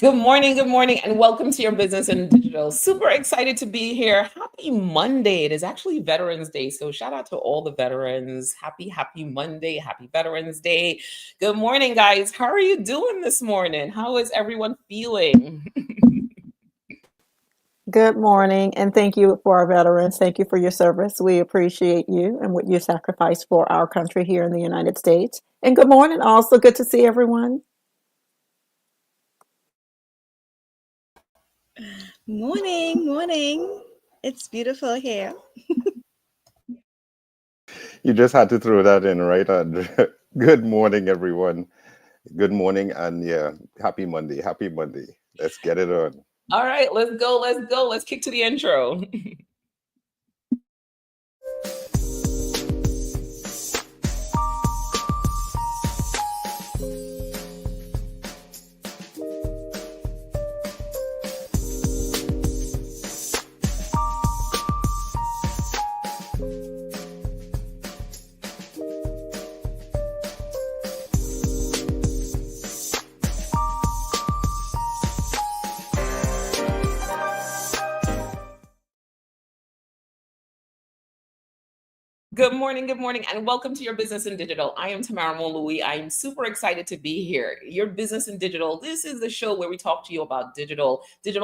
Good morning, and welcome to your business in digital. Super excited to be here. Happy Monday. It is actually Veterans Day. So, shout out to all the veterans. Happy Monday. Happy Veterans Day. Good morning, guys. How are you doing this morning? How is everyone feeling? Good morning, and thank you for our veterans. Thank you for your service. We appreciate you and what you sacrifice for our country here in the United States. And good morning, also good to see everyone. Morning. It's beautiful here. You just had to throw that in, right, Andrea? Good morning, everyone. Good morning, and yeah, happy Monday. Happy Monday. Let's get it on. All right, let's go. Let's go. Let's kick to the intro. Good morning, and welcome to your business in digital. I am Tamara Molui. I am super excited to be here. Your business in digital. This is the show where we talk to you about digital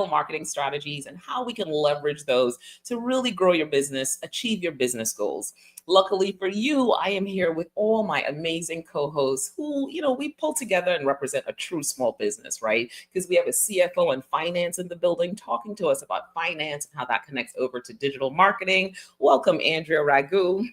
marketing strategies and how we can leverage those to really grow your business, achieve your business goals. Luckily for you, I am here with all my amazing co-hosts who, we pull together and represent a true small business, right? Because we have a CFO and finance in the building talking to us about finance and how that connects over to digital marketing. Welcome, Andrea Ragu.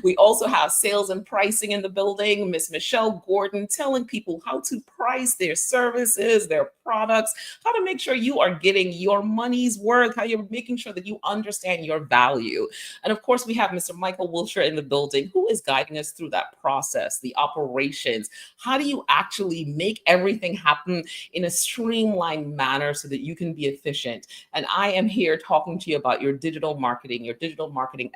We also have sales and pricing in the building. Miss Michelle Gordon telling people how to price their services, their products, how to make sure you are getting your money's worth, how you're making sure that you understand your value. And of course, we have Mr. Michael Wilshire in the building who is guiding us through that process, the operations. How do you actually make everything happen in a streamlined manner so that you can be efficient? And I am here talking to you about your digital marketing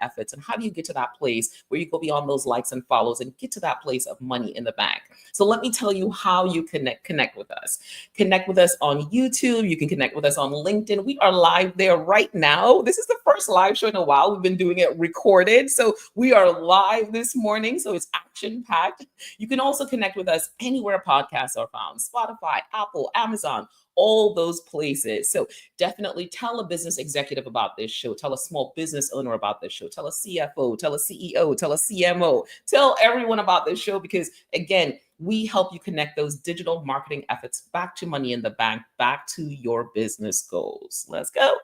efforts, and how do you get to that place where you go beyond those likes and follows and get to that place of money in the bank. So let me tell you how you connect with us. Connect with us on YouTube. You can connect with us on LinkedIn. We are live there right now. This is the first live show in a while. We've been doing it recorded. So we are live this morning. So it's action packed. You can also connect with us anywhere podcasts are found: Spotify, Apple, Amazon, all those places. So definitely tell a business executive about this show. Tell a small business owner about this show. Tell a CFO, tell a CEO, tell a CMO. Tell everyone about this show because, again, we help you connect those digital marketing efforts back to money in the bank, back to your business goals. Let's go.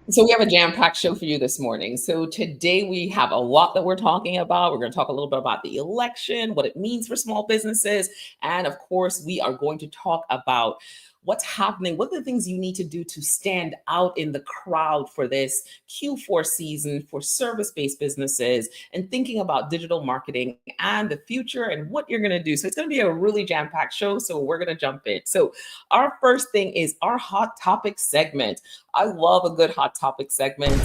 So we have a jam-packed show for you this morning. So today we have a lot that we're talking about. We're going to talk a little bit about the election, what it means for small businesses. And of course, we are going to talk about what's happening, what are the things you need to do to stand out in the crowd for this Q4 season for service-based businesses, and thinking about digital marketing and the future and what you're going to do. So it's going to be a really jam-packed show. So we're going to jump in. So our first thing is our hot topic segment. I love a good hot topic segment.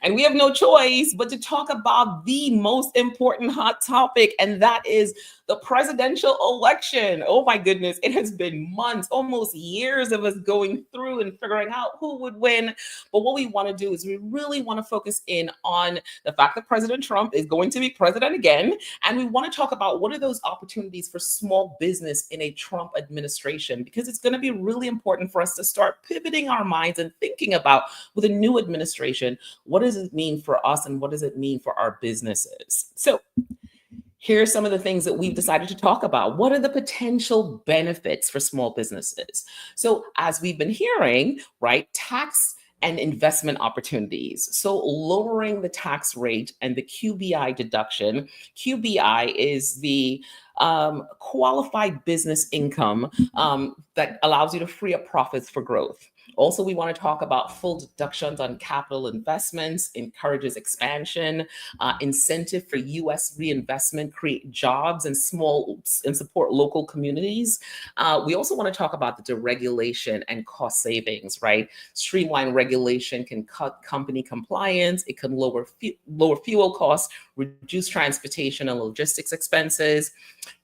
And we have no choice but to talk about the most important hot topic, and that is the presidential election. Oh my goodness, it has been months, almost years of us going through and figuring out who would win. But what we want to do is we really want to focus in on the fact that President Trump is going to be president again. And we want to talk about what are those opportunities for small business in a Trump administration, because it's going to be really important for us to start pivoting our minds and thinking about, with a new administration, what does it mean for us and what does it mean for our businesses? So here are some of the things that we've decided to talk about. What are the potential benefits for small businesses? So as we've been hearing, right, tax and investment opportunities. So lowering the tax rate and the QBI deduction. QBI is the qualified business income that allows you to free up profits for growth. Also, we want to talk about full deductions on capital investments, encourages expansion, incentive for U.S. reinvestment, create jobs and support local communities. We also want to talk about the deregulation and cost savings, right? Streamline regulation can cut company compliance. It can lower fuel costs, reduce transportation and logistics expenses,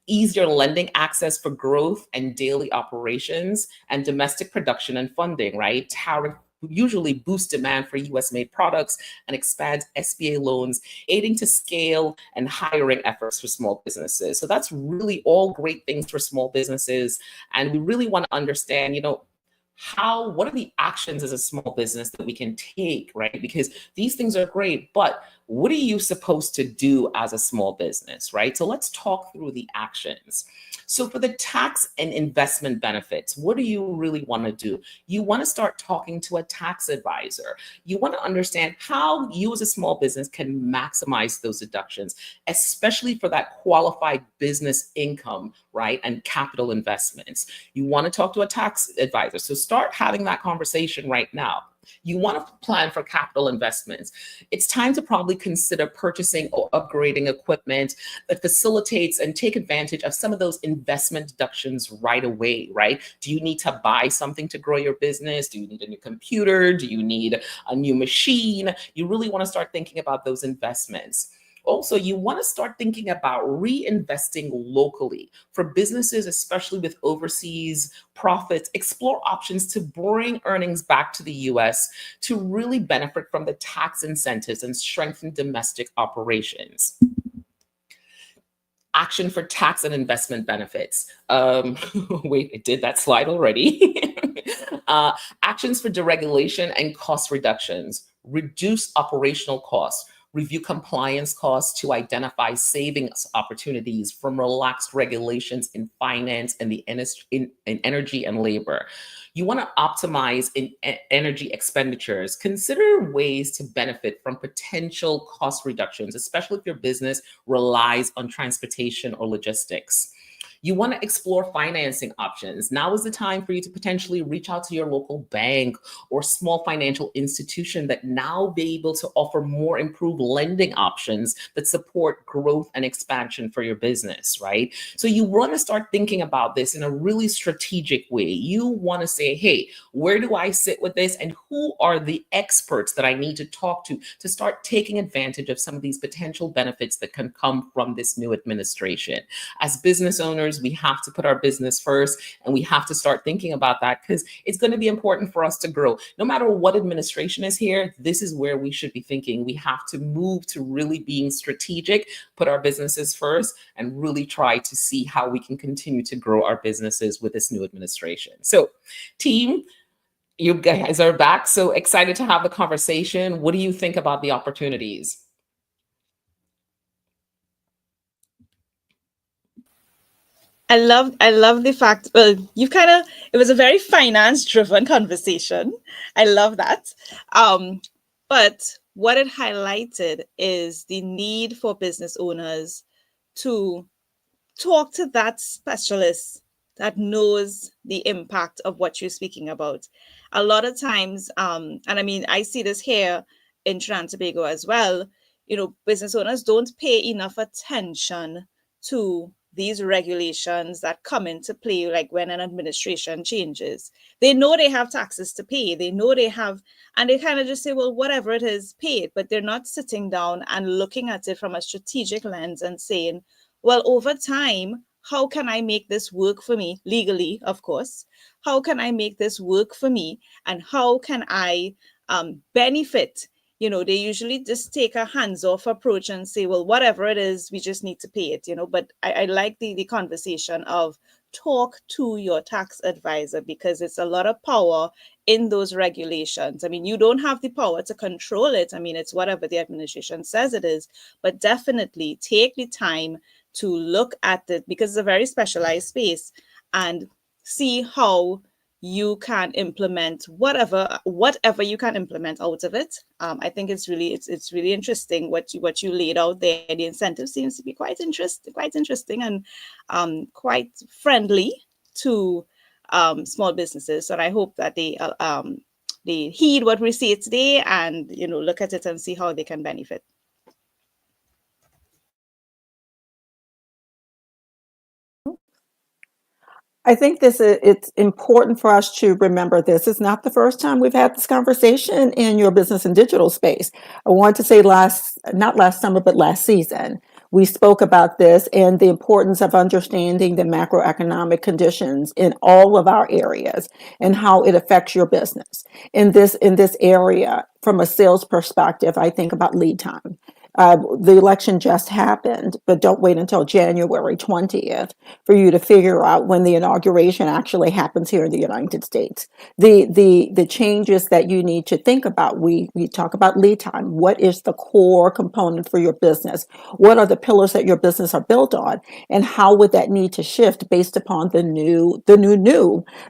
easier lending access for growth and daily operations, and domestic production and funding, right? Tariff usually boosts demand for US-made products and expands SBA loans, aiding to scale and hiring efforts for small businesses. So that's really all great things for small businesses. And we really want to understand, what are the actions as a small business that we can take, right? Because these things are great, but what are you supposed to do as a small business, right? So let's talk through the actions. So for the tax and investment benefits, what do you really want to do? You want to start talking to a tax advisor. You want to understand how you as a small business can maximize those deductions, especially for that qualified business income, right? And capital investments. You want to talk to a tax advisor. So start having that conversation right now. You want to plan for capital investments. It's time to probably consider purchasing or upgrading equipment that facilitates and take advantage of some of those investment deductions right away, right? Do you need to buy something to grow your business? Do you need a new computer? Do you need a new machine? You really want to start thinking about those investments. Also, you want to start thinking about reinvesting locally for businesses, especially with overseas profits. Explore options to bring earnings back to the US to really benefit from the tax incentives and strengthen domestic operations. Action for tax and investment benefits. Wait, I did that slide already. Actions for deregulation and cost reductions. Reduce operational costs. Review compliance costs to identify savings opportunities from relaxed regulations in finance and in energy and labor. You want to optimize energy expenditures. Consider ways to benefit from potential cost reductions, especially if your business relies on transportation or logistics. You want to explore financing options. Now is the time for you to potentially reach out to your local bank or small financial institution that now be able to offer more improved lending options that support growth and expansion for your business, right? So you want to start thinking about this in a really strategic way. You want to say, hey, where do I sit with this? And who are the experts that I need to talk to start taking advantage of some of these potential benefits that can come from this new administration? As business owners, we have to put our business first, and we have to start thinking about that because it's going to be important for us to grow. No matter what administration is here, this is where we should be thinking. We have to move to really being strategic, put our businesses first, and really try to see how we can continue to grow our businesses with this new administration. So, team, you guys are back. So excited to have the conversation. What do you think about the opportunities? I love the fact, well, it was a very finance driven conversation. I love that. But what it highlighted is the need for business owners to talk to that specialist that knows the impact of what you're speaking about. A lot of times, and I mean, I see this here in Trinidad and Tobago as well, business owners don't pay enough attention to these regulations that come into play, like when an administration changes. They know they have taxes to pay. They know they have, and they kind of just say, well, whatever it is, pay it. But they're not sitting down and looking at it from a strategic lens and saying, well, over time, how can I make this work for me legally, of course? How can I make this work for me? And how can I benefit? They usually just take a hands-off approach and say, well, whatever it is, we just need to pay it, But I like the conversation of talk to your tax advisor, because it's a lot of power in those regulations. I mean, you don't have the power to control it. I mean, it's whatever the administration says it is, but definitely take the time to look at it, because it's a very specialized space, and see how you can implement whatever you can implement out of it. I think it's really interesting what you laid out there. The incentive seems to be quite interesting and quite friendly to small businesses. And I hope that they heed what we say today and look at it and see how they can benefit. I think it's important for us to remember this is not the first time we've had this conversation in your business and digital space. I want to say not last summer, but last season, we spoke about this and the importance of understanding the macroeconomic conditions in all of our areas and how it affects your business. In this area, from a sales perspective, I think about lead time. The election just happened, but don't wait until January 20th for you to figure out when the inauguration actually happens here in the United States. The changes that you need to think about, we talk about lead time. What is the core component for your business? What are the pillars that your business are built on? And how would that need to shift based upon the new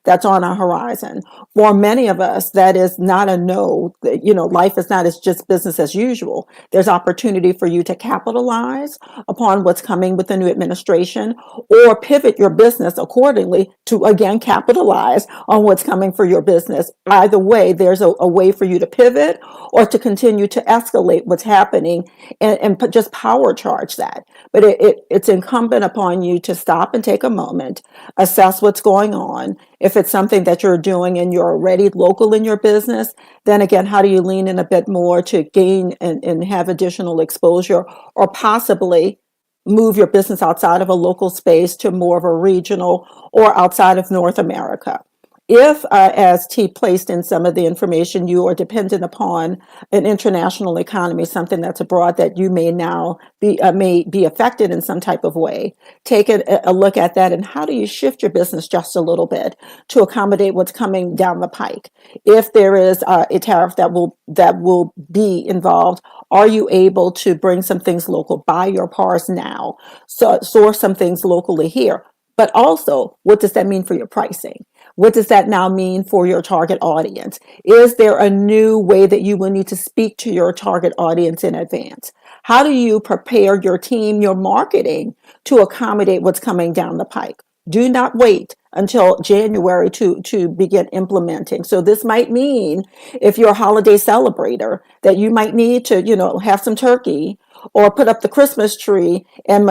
that's on our horizon? For many of us, that is not a no. Life is not as just business as usual. There's opportunity for you to capitalize upon what's coming with the new administration, or pivot your business accordingly to again capitalize on what's coming for your business. Either way, there's a way for you to pivot or to continue to escalate what's happening and just power charge that. But it's incumbent upon you to stop and take a moment, assess what's going on. If it's something that you're doing and you're already local in your business, then again, how do you lean in a bit more to gain and have additional exposure, or possibly move your business outside of a local space to more of a regional or outside of North America? If, as T placed in some of the information, you are dependent upon an international economy, something that's abroad that you may now may be affected in some type of way, take a look at that and how do you shift your business just a little bit to accommodate what's coming down the pike? If there is a tariff that will be involved, are you able to bring some things local, buy your parts now, so source some things locally here? But also, what does that mean for your pricing? What does that now mean for your target audience? Is there a new way that you will need to speak to your target audience in advance? How do you prepare your team, your marketing, to accommodate what's coming down the pike? Do not wait until January to begin implementing. So this might mean, if you're a holiday celebrator, that you might need to, have some turkey or put up the Christmas tree and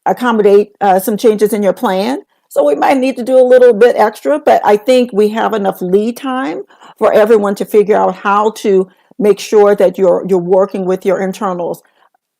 accommodate some changes in your plan. So we might need to do a little bit extra, but I think we have enough lead time for everyone to figure out how to make sure that you're working with your internals.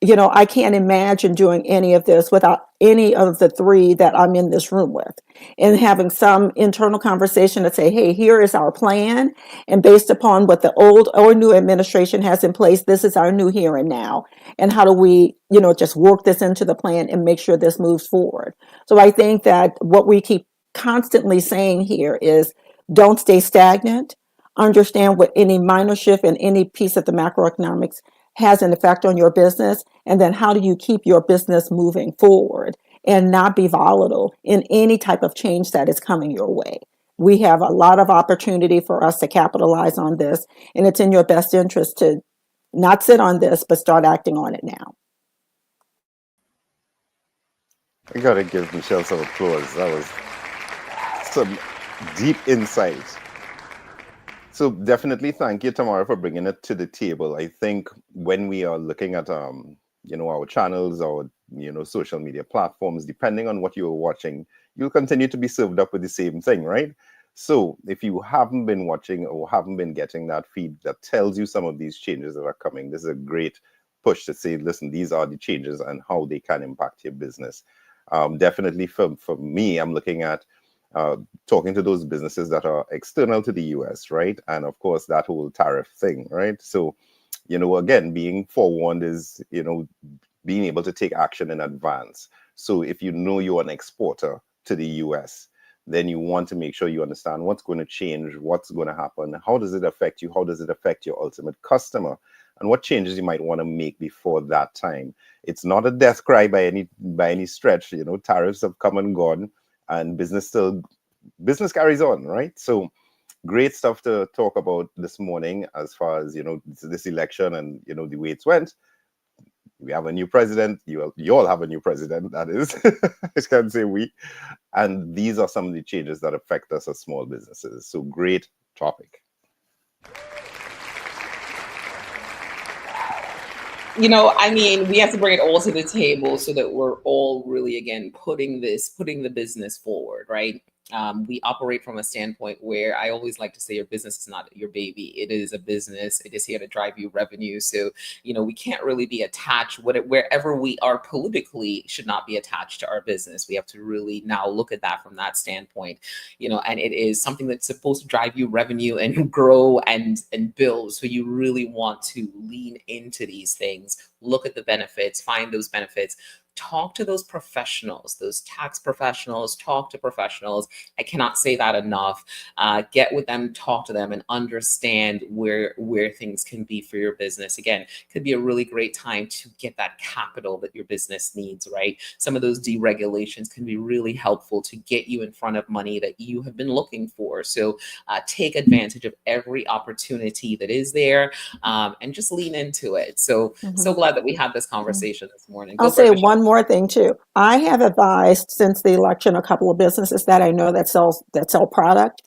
I can't imagine doing any of this without any of the three that I'm in this room with, and having some internal conversation to say, hey, here is our plan. And based upon what the old or new administration has in place, this is our new here and now. And how do we, just work this into the plan and make sure this moves forward? So I think that what we keep constantly saying here is don't stay stagnant. Understand what any minor shift in any piece of the macroeconomics has an effect on your business, and then how do you keep your business moving forward and not be volatile in any type of change that is coming your way. We have a lot of opportunity for us to capitalize on this, and it's in your best interest to not sit on this, but start acting on it now. I gotta give Michelle some applause. That was some deep insight. So definitely thank you, Tamara, for bringing it to the table. I think when we are looking at our channels or social media platforms, depending on what you're watching, you'll continue to be served up with the same thing, right? So if you haven't been watching or haven't been getting that feed that tells you some of these changes that are coming, this is a great push to say, listen, these are the changes and how they can impact your business. Definitely for me, I'm looking at talking to those businesses that are external to the US, right? And of course, that whole tariff thing, right? So, again, being forewarned is, being able to take action in advance. So if you're an exporter to the US, then you want to make sure you understand what's going to change, what's going to happen, how does it affect you, how does it affect your ultimate customer, and what changes you might want to make before that time. It's not a death cry by any stretch. Tariffs have come and gone, and business carries on, right? So great stuff to talk about this morning as far as this election and the way it went. We have a new president. You all have a new president, that is. I can't say we. And these are some of the changes that affect us as small businesses. So great topic. I mean, we have to bring it all to the table so that we're all really, again, putting the business forward, right? We operate from a standpoint where I always like to say your business is not your baby. It is a business. It is here to drive you revenue. So, we can't really be attached. Wherever we are politically should not be attached to our business. We have to really now look at that from that standpoint, and it is something that's supposed to drive you revenue and grow and build. So you really want to lean into these things, look at the benefits, find those benefits. Talk to those professionals, those tax professionals, talk to professionals. I cannot say that enough. Get with them, talk to them, and understand where things can be for your business. Again, could be a really great time to get that capital that your business needs, right? Some of those deregulations can be really helpful to get you in front of money that you have been looking for. So take advantage of every opportunity that is there, and just lean into it. So glad that we had this conversation this morning. I'll say one more thing too. I have advised since the election a couple of businesses that I know that sell product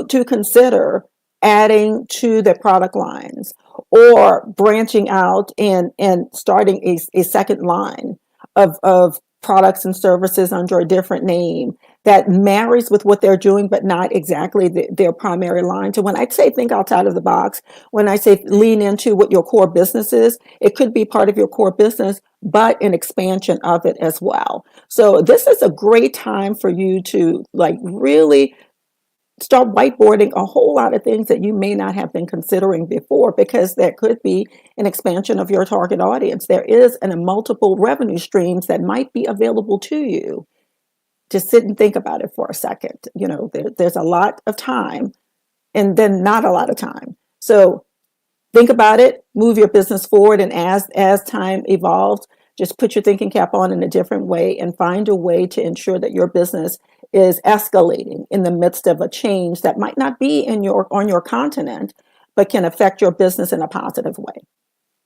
to consider adding to their product lines or branching out and starting a second line of products and services under a different name that marries with what they're doing, but not exactly their primary line. So when I say think outside of the box, when I say lean into what your core business is, it could be part of your core business, but an expansion of it as well. So this is a great time for you to really start whiteboarding a whole lot of things that you may not have been considering before, because there could be an expansion of your target audience. There is multiple revenue streams that might be available to you. Just sit and think about it for a second. There's a lot of time and then not a lot of time. So think about it, move your business forward, and as time evolves, just put your thinking cap on in a different way and find a way to ensure that your business is escalating in the midst of a change that might not be on your continent, but can affect your business in a positive way.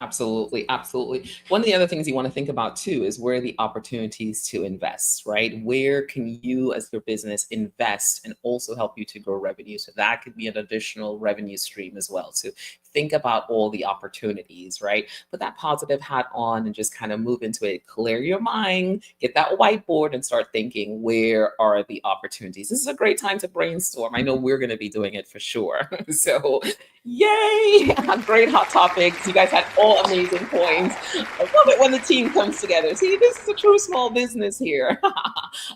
Absolutely. Absolutely. One of the other things you want to think about too is where are the opportunities to invest, right? Where can you as your business invest and also help you to grow revenue? So that could be an additional revenue stream as well. So think about all the opportunities, right? Put that positive hat on and just kind of move into it. Clear your mind, get that whiteboard and start thinking, where are the opportunities? This is a great time to brainstorm. I know we're going to be doing it for sure. So yay, great hot topics. You guys had all amazing points. I love it when the team comes together. See, this is a true small business here.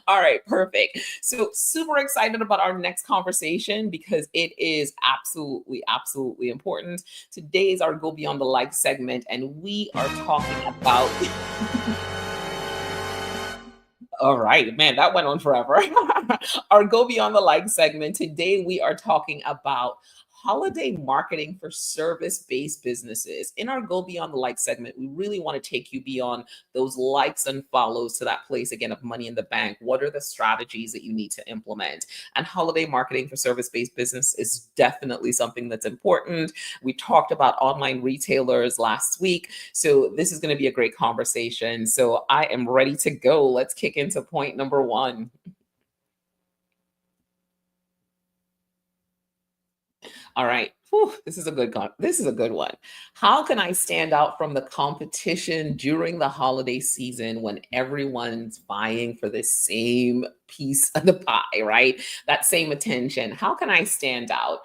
All right, perfect. So super excited about our next conversation because it is absolutely, absolutely important. Today is our Go Beyond the Like segment, and we are talking about... All right, man, that went on forever. Our Go Beyond the Like segment. Today, we are talking about holiday marketing for service-based businesses. In our Go Beyond the Like segment, we really want to take you beyond those likes and follows to that place again of money in the bank. What are the strategies that you need to implement? And holiday marketing for service-based business is definitely something that's important. We talked about online retailers last week, so this is going to be a great conversation. So I am ready to go. Let's kick into point number one. All right. Whew, this is a good one. How can I stand out from the competition during the holiday season when everyone's vying for the same piece of the pie, right? That same attention. How can I stand out?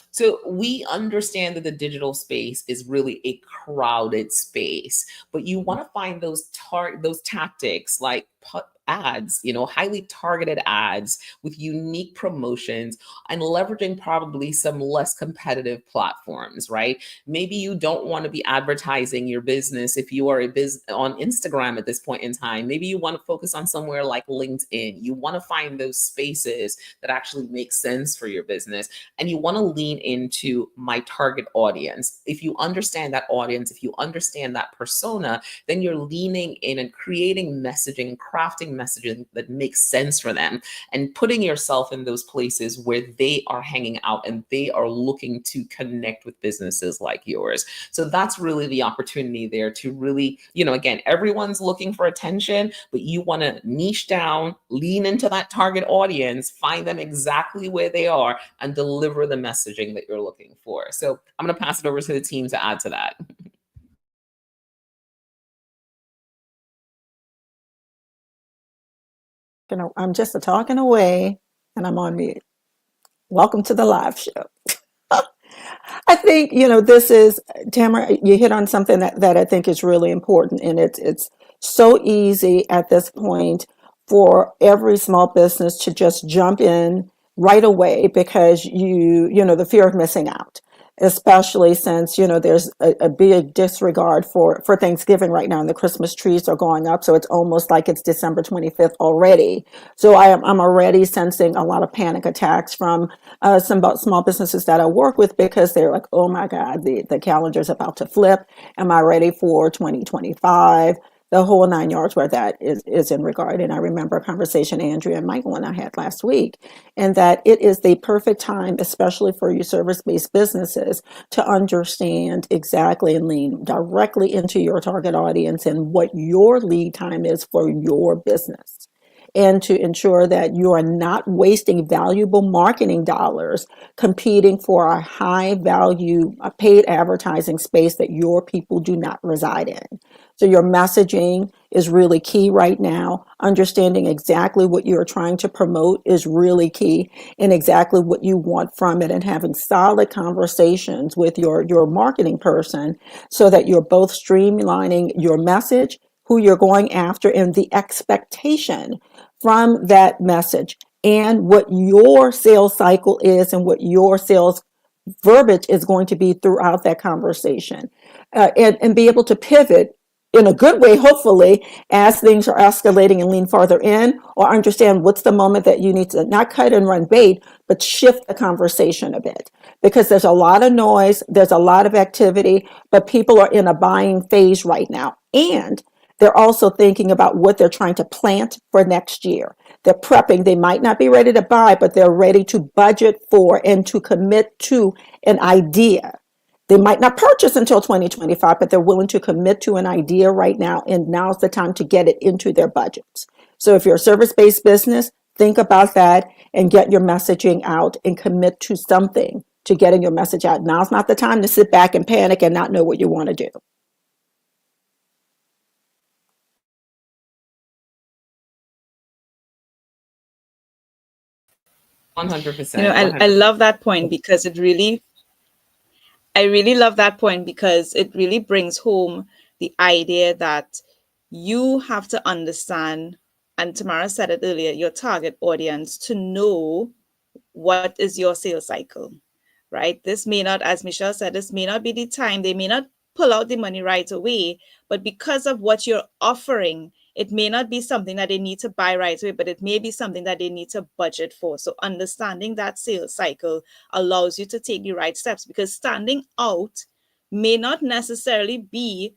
So we understand that the digital space is really a crowded space, but you want to find those tactics like ads, highly targeted ads with unique promotions and leveraging probably some less competitive platforms, right? Maybe you don't want to be advertising your business if you are on Instagram at this point in time. Maybe you want to focus on somewhere like LinkedIn. You want to find those spaces that actually make sense for your business, and you want to lean into my target audience. If you understand that audience, if you understand that persona, then you're leaning in and creating messaging, crafting messaging that makes sense for them, and putting yourself in those places where they are hanging out and they are looking to connect with businesses like yours. So that's really the opportunity there to really, again, everyone's looking for attention, but you want to niche down, lean into that target audience, find them exactly where they are, and deliver the messaging that you're looking for. So I'm going to pass it over to the team to add to that. I'm just talking away and I'm on mute. Welcome to the live show. I think, this is, Tamara, you hit on something that I think is really important. And it's so easy at this point for every small business to just jump in right away because the fear of missing out, especially since, there's a big disregard for Thanksgiving right now, and the Christmas trees are going up. So it's almost like it's December 25th already. So I'm already sensing a lot of panic attacks from some small businesses that I work with, because they're like, oh my God, the calendar's about to flip. Am I ready for 2025? The whole 9 yards where that is in regard. And I remember a conversation Andrea and Michael and I had last week, and that it is the perfect time, especially for your service-based businesses, to understand exactly and lean directly into your target audience and what your lead time is for your business, and to ensure that you are not wasting valuable marketing dollars competing for a high value paid advertising space that your people do not reside in. So your messaging is really key right now. Understanding exactly what you're trying to promote is really key, and exactly what you want from it, and having solid conversations with your marketing person so that you're both streamlining your message, who you're going after, and the expectation from that message, and what your sales cycle is and what your sales verbiage is going to be throughout that conversation, and be able to pivot in a good way, hopefully, as things are escalating and lean farther in, or understand what's the moment that you need to not cut and run bait, but shift the conversation a bit. Because there's a lot of noise, there's a lot of activity, but people are in a buying phase right now. And they're also thinking about what they're trying to plant for next year. They're prepping. They might not be ready to buy, but they're ready to budget for and to commit to an idea. They might not purchase until 2025, but they're willing to commit to an idea right now, and now's the time to get it into their budgets. So if you're a service-based business, think about that and get your messaging out and commit to something, to getting your message out. Now's not the time to sit back and panic and not know what you want to do. You know, 100%. I love that point because I really love that point because it really brings home the idea that you have to understand, and Tamara said it earlier, your target audience, to know what is your sales cycle, right? This may not, as Michelle said, this may not be the time. They may not pull out the money right away, but because of what you're offering, it may not be something that they need to buy right away, but it may be something that they need to budget for. So understanding that sales cycle allows you to take the right steps, because standing out may not necessarily be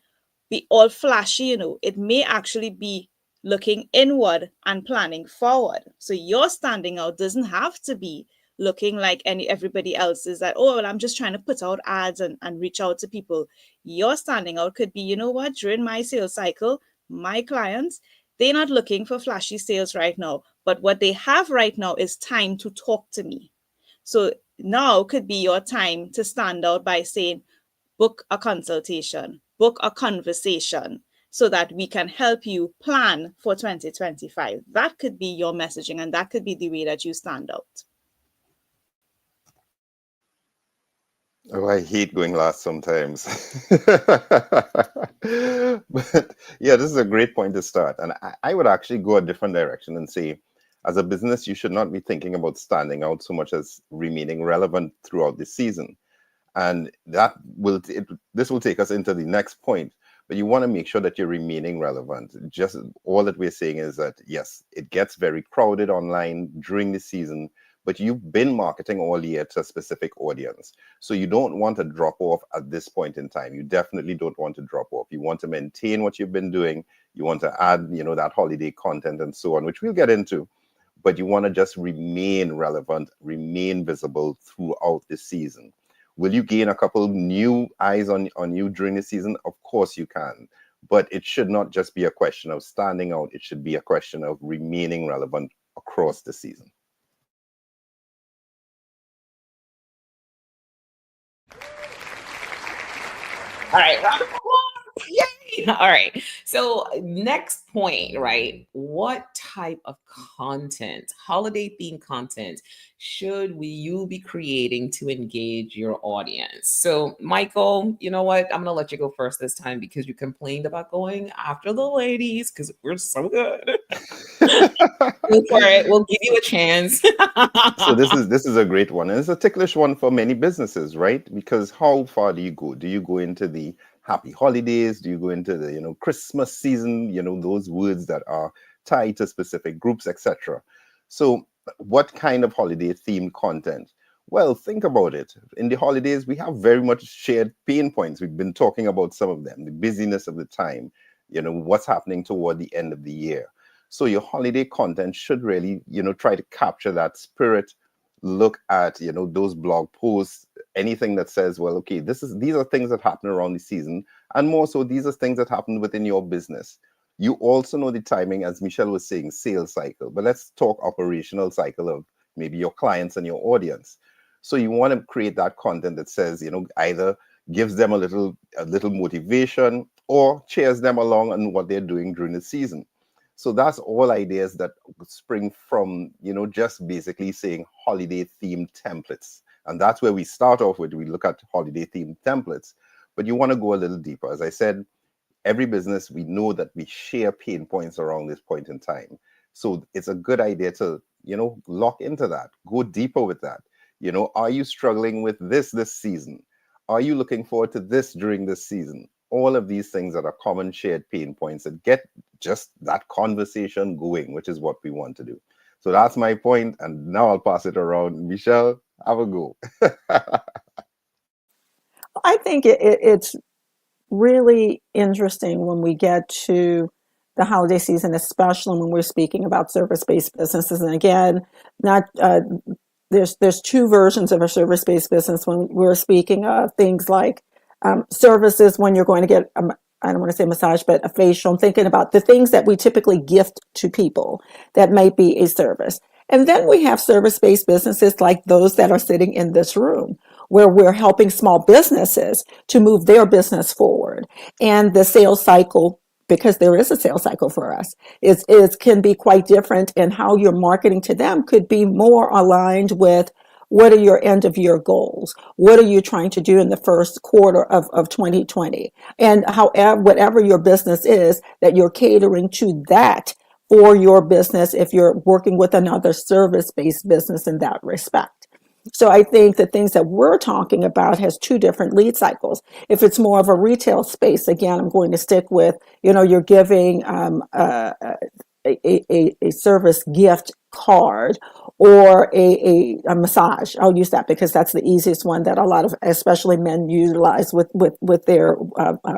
all flashy, it may actually be looking inward and planning forward. So your standing out doesn't have to be looking like everybody else is, that, oh, well, I'm just trying to put out ads and reach out to people. Your standing out could be, you know what, during my sales cycle, my clients, they're not looking for flashy sales right now, but what they have right now is time to talk to me. So now could be your time to stand out by saying, book a consultation, book a conversation, so that we can help you plan for 2025. That could be your messaging, and that could be the way that you stand out. Oh, I hate going last sometimes. But yeah, this is a great point to start. And I would actually go a different direction and say, as a business, you should not be thinking about standing out so much as remaining relevant throughout the season. And this will take us into the next point. But you want to make sure that you're remaining relevant. Just all that we're saying is that, yes, it gets very crowded online during the season, but you've been marketing all year to a specific audience. So you don't want to drop off at this point in time. You definitely don't want to drop off. You want to maintain what you've been doing, You want to add, that holiday content and so on, which we'll get into. But you want to just remain relevant, remain visible throughout the season. Will you gain a couple new eyes on you during the season? Of course you can. But it should not just be a question of standing out. It should be a question of remaining relevant across the season. All right, round of applause. Yay! All right. So next point, right? What type of content, holiday themed content, should you be creating to engage your audience? So Michael, you know what? I'm gonna let you go first this time because you complained about going after the ladies because we're so good. Go for it. We'll give you a chance. So this is a great one, and it's a ticklish one for many businesses, right? Because how far do you go? Do you go into the happy holidays? Do you go into the Christmas season? Those words that are tied to specific groups, etc. So what kind of holiday themed content? Well, think about it. In the holidays, we have very much shared pain points. We've been talking about some of them, the busyness of the time, what's happening toward the end of the year. So your holiday content should really, try to capture that spirit. Look at, those blog posts, anything that says, well, okay, these are things that happen around the season. And more so, these are things that happen within your business. You also know the timing, as Michelle was saying, sales cycle. But let's talk operational cycle of maybe your clients and your audience. So you want to create that content that says, either gives them a little motivation or cheers them along on what they're doing during the season. So that's all ideas that spring from, just basically saying holiday themed templates. And that's where we start off with. We look at holiday themed templates, but you want to go a little deeper. As I said, every business, we know that we share pain points around this point in time. So it's a good idea to, lock into that, go deeper with that. Are you struggling with this season? Are you looking forward to this during this season? All of these things that are common shared pain points that get just that conversation going, which is what we want to do. So that's my point. And now I'll pass it around. Michelle, have a go. I think it's really interesting when we get to the holiday season, especially when we're speaking about service-based businesses. And again, not there's two versions of a service-based business when we're speaking of things like services when you're going to get, I don't want to say massage, but a facial. I'm thinking about the things that we typically gift to people that might be a service. And then we have service-based businesses like those that are sitting in this room, where we're helping small businesses to move their business forward. And the sales cycle, because there is a sales cycle for us, is can be quite different, and how you're marketing to them could be more aligned with what are your end of year goals? What are you trying to do in the first quarter of 2020? And however, whatever your business is, that you're catering to that for your business if you're working with another service-based business in that respect. So I think the things that we're talking about has two different lead cycles. If it's more of a retail space, again, I'm going to stick with, you're giving a service gift card or a massage. I'll use that because that's the easiest one that a lot of, especially men, utilize with their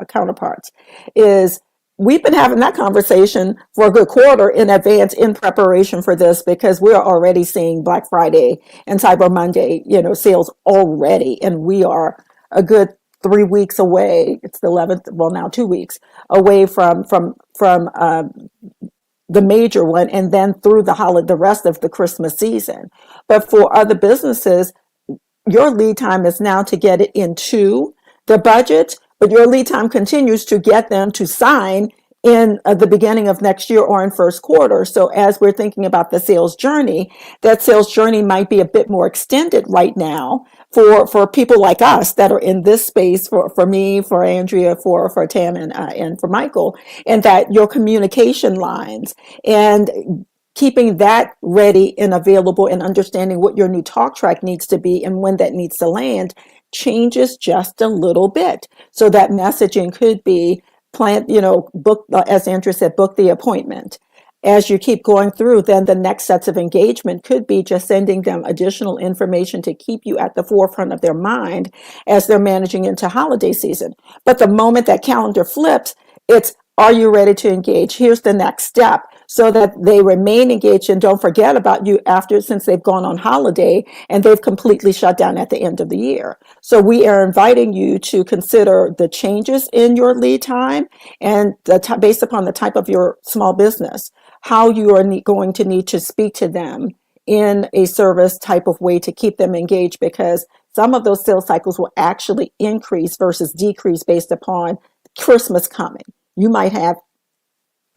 counterparts. Is we've been having that conversation for a good quarter in advance in preparation for this, because we're already seeing Black Friday and Cyber Monday, sales already, and we are a good 3 weeks away. It's the 11th, well now 2 weeks away from the major one, and then through the rest of the Christmas season. But for other businesses, your lead time is now to get it into the budget, but your lead time continues to get them to sign in the beginning of next year or in first quarter. So as we're thinking about the sales journey, that sales journey might be a bit more extended right now for people like us that are in this space, for me, for Andrea, for Tam, and for Michael, and that your communication lines and keeping that ready and available and understanding what your new talk track needs to be and when that needs to land changes just a little bit. So that messaging could be book, as Andrea said, book the appointment. As you keep going through, then the next sets of engagement could be just sending them additional information to keep you at the forefront of their mind as they're managing into holiday season. But the moment that calendar flips, it's Are you ready to engage? Here's the next step, so that they remain engaged and don't forget about you after, since they've gone on holiday and they've completely shut down at the end of the year. So we are inviting you to consider the changes in your lead time and based upon the type of your small business, how you are going to need to speak to them in a service type of way to keep them engaged, because some of those sales cycles will actually increase versus decrease based upon Christmas coming. You might have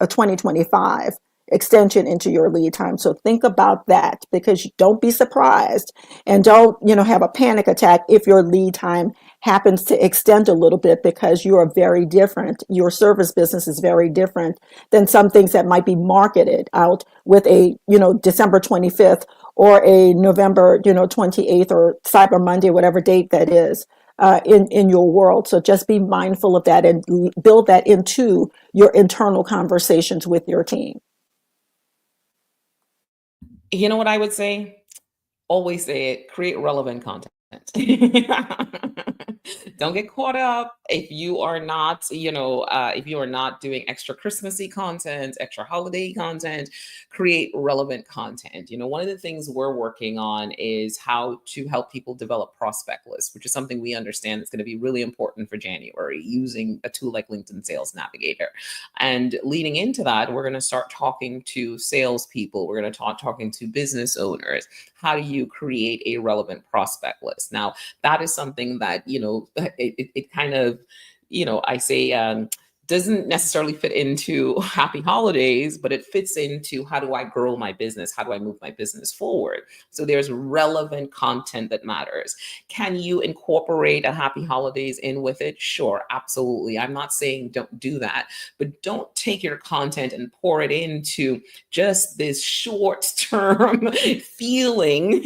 a 2025 extension into your lead time. So think about that, because you don't be surprised and don't, have a panic attack if your lead time happens to extend a little bit, because you are very different. Your service business is very different than some things that might be marketed out with a, December 25th or a November, 28th or Cyber Monday, whatever date that is. In your world. So just be mindful of that and build that into your internal conversations with your team. You know what I would say? Always say it, create relevant content. Don't get caught up if you are not, if you are not doing extra Christmassy content, extra holiday content. Create relevant content. One of the things we're working on is how to help people develop prospect lists, which is something we understand is going to be really important for January, using a tool like LinkedIn Sales Navigator. And leading into that, we're going to start talking to salespeople. We're going to talking to business owners. How do you create a relevant prospect list? Now, that is something that, it kind of, I say, doesn't necessarily fit into happy holidays, but it fits into how do I grow my business? How do I move my business forward? So there's relevant content that matters. Can you incorporate a happy holidays in with it? Sure, absolutely. I'm not saying don't do that, but don't take your content and pour it into just this short-term feeling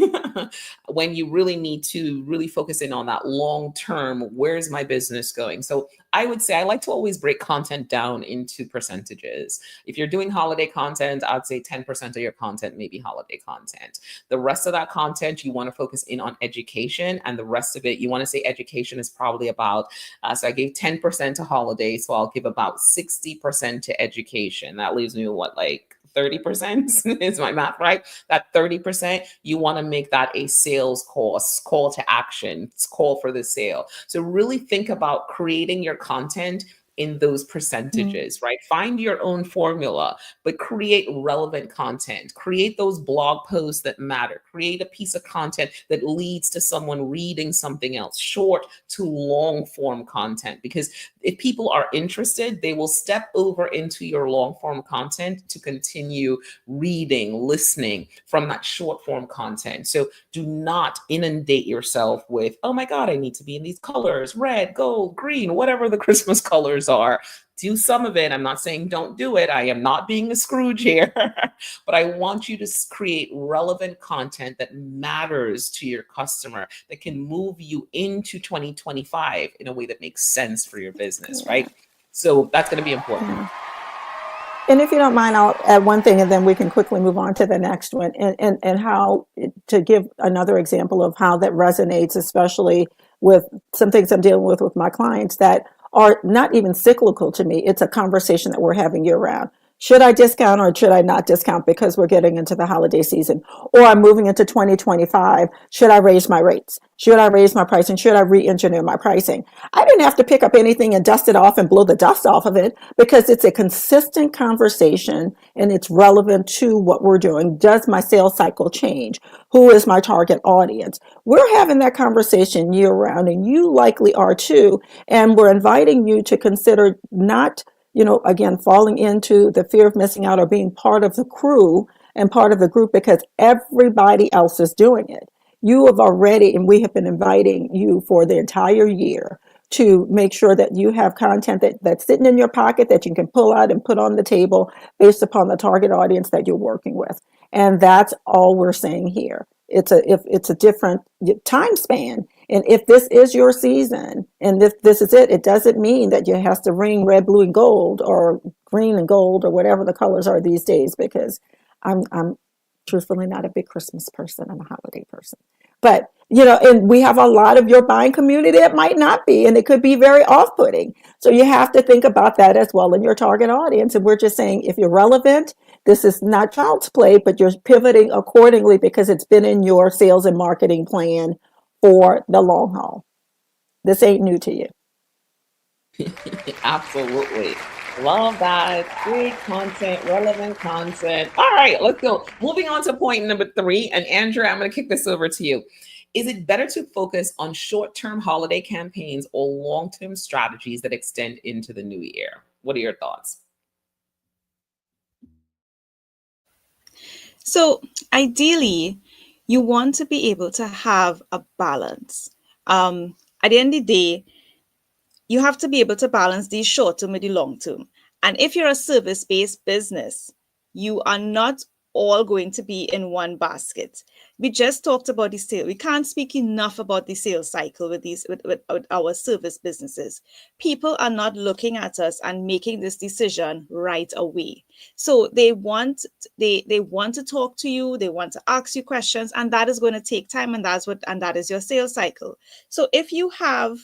when you really need to really focus in on that long-term, where's my business going? So I would say I like to always break content down into percentages. If you're doing holiday content, I'd say 10% of your content may be holiday content. The rest of that content, you want to focus in on education, and the rest of it, you want to say education is probably about, so I gave 10% to holiday, so I'll give about 60% to education. That leaves me with like 30% is my math, right? That 30%, you want to make that a sales call to action, it's call for the sale. So really think about creating your content in those percentages, right? Find your own formula, but create relevant content. Create those blog posts that matter. Create a piece of content that leads to someone reading something else, short to long form content. Because if people are interested, they will step over into your long form content to continue reading, listening from that short form content. So do not inundate yourself with, oh my God, I need to be in these colors, red, gold, green, whatever the Christmas colors are. Do some of it. I'm not saying don't do it. I am not being a Scrooge here, but I want you to create relevant content that matters to your customer, that can move you into 2025 in a way that makes sense for your business, right? So that's going to be important. And if you don't mind, I'll add one thing and then we can quickly move on to the next one, and how to give another example of how that resonates, especially with some things I'm dealing with my clients that are not even cyclical to me. It's a conversation that we're having year round. Should I discount or should I not discount because we're getting into the holiday season? Or I'm moving into 2025. Should I raise my rates? Should I raise my pricing? Should I re-engineer my pricing? I didn't have to pick up anything and dust it off and blow the dust off of it, because it's a consistent conversation and it's relevant to what we're doing. Does my sales cycle change? Who is my target audience? We're having that conversation year round, and you likely are too. And we're inviting you to consider not, again, falling into the fear of missing out or being part of the crew and part of the group because everybody else is doing it. You have already, and we have been inviting you for the entire year to make sure that you have content that's sitting in your pocket that you can pull out and put on the table based upon the target audience that you're working with. And that's all we're saying here. It's a different time span. And if this is your season and this is it, it doesn't mean that you have to ring red, blue, and gold or green and gold or whatever the colors are these days, because I'm truthfully not a big Christmas person. I'm a holiday person. But, and we have a lot of your buying community that might not be, and it could be very off-putting. So you have to think about that as well in your target audience. And we're just saying, if you're relevant, this is not child's play, but you're pivoting accordingly because it's been in your sales and marketing plan for the long haul. This ain't new to you. Absolutely. Love that. Great content, relevant content. All right, let's go. Moving on to point number 3. And Andrea, I'm going to kick this over to you. Is it better to focus on short-term holiday campaigns or long-term strategies that extend into the new year? What are your thoughts? So ideally, you want to be able to have a balance. At the end of the day, you have to be able to balance the short term with the long term. And if you're a service-based business, you are not all going to be in one basket. We just talked about the sale. We can't speak enough about the sales cycle with our service businesses. People are not looking at us and making this decision right away. So they want to talk to you, they want to ask you questions, and that is going to take time, and that is your sales cycle. So if you have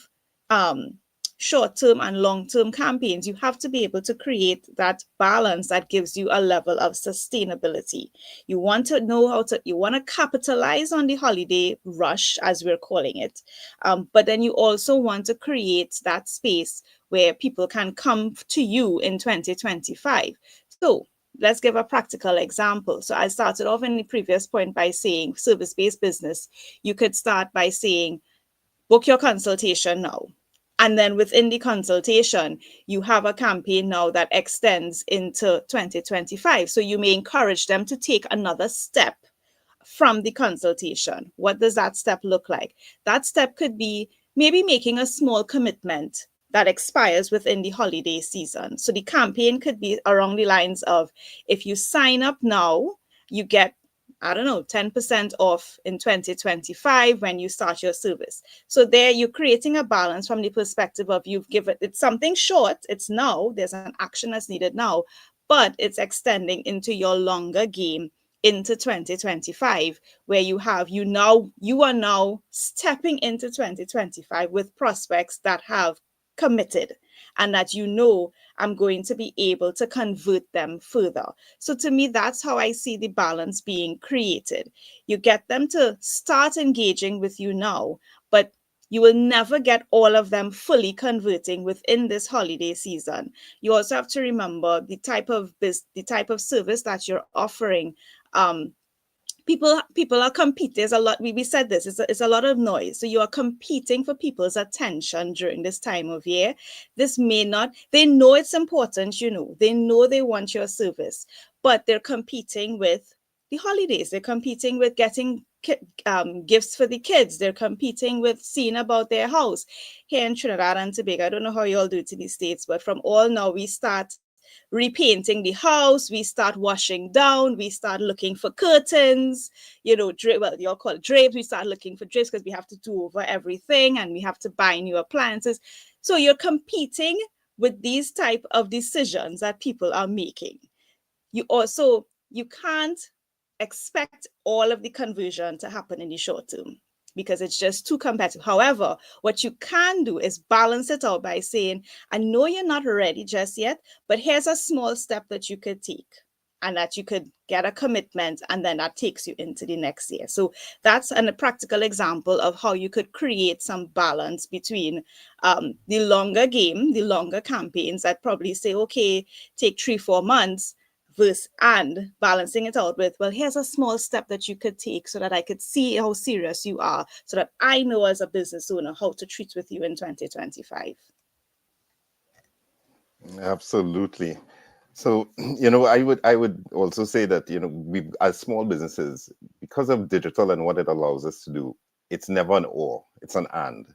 short-term and long-term campaigns, you have to be able to create that balance that gives you a level of sustainability. You want to know you want to capitalize on the holiday rush, as we're calling it. But then you also want to create that space where people can come to you in 2025. So let's give a practical example. So I started off in the previous point by saying service-based business. You could start by saying, book your consultation now. And then within the consultation, you have a campaign now that extends into 2025. So you may encourage them to take another step from the consultation. What does that step look like? That step could be maybe making a small commitment that expires within the holiday season. So the campaign could be along the lines of, if you sign up now, you get 10% off in 2025 when you start your service. So there you're creating a balance from the perspective of you've given it's something short, it's now, there's an action that's needed now, but it's extending into your longer game into 2025, where you are now stepping into 2025 with prospects that have committed and that I'm going to be able to convert them further. So to me, that's how I see the balance being created. You get them to start engaging with you now, but you will never get all of them fully converting within this holiday season. You also have to remember the type of service that you're offering. People are competing. There's a lot. We said this. It's a lot of noise. So you are competing for people's attention during this time of year. This may not. They know it's important. They know they want your service, but they're competing with the holidays. They're competing with getting gifts for the kids. They're competing with seeing about their house. Here in Trinidad and Tobago, I don't know how you all do it in the States, but from all now we start repainting the house, we start washing down, we start looking for curtains, you'll call it drapes. We start looking for drapes because we have to do over everything and we have to buy new appliances. So you're competing with these type of decisions that people are making. You can't expect all of the conversion to happen in the short term, because it's just too competitive. However, what you can do is balance it out by saying, I know you're not ready just yet, but here's a small step that you could take and that you could get a commitment, and then that takes you into the next year. So that's a practical example of how you could create some balance between the longer game, the longer campaigns that probably say, okay, take 3-4 months, and balancing it out with, well, here's a small step that you could take so that I could see how serious you are, so that I know as a business owner how to treat with you in 2025. Absolutely. So, I would also say that, we as small businesses, because of digital and what it allows us to do, it's never an or, it's an and.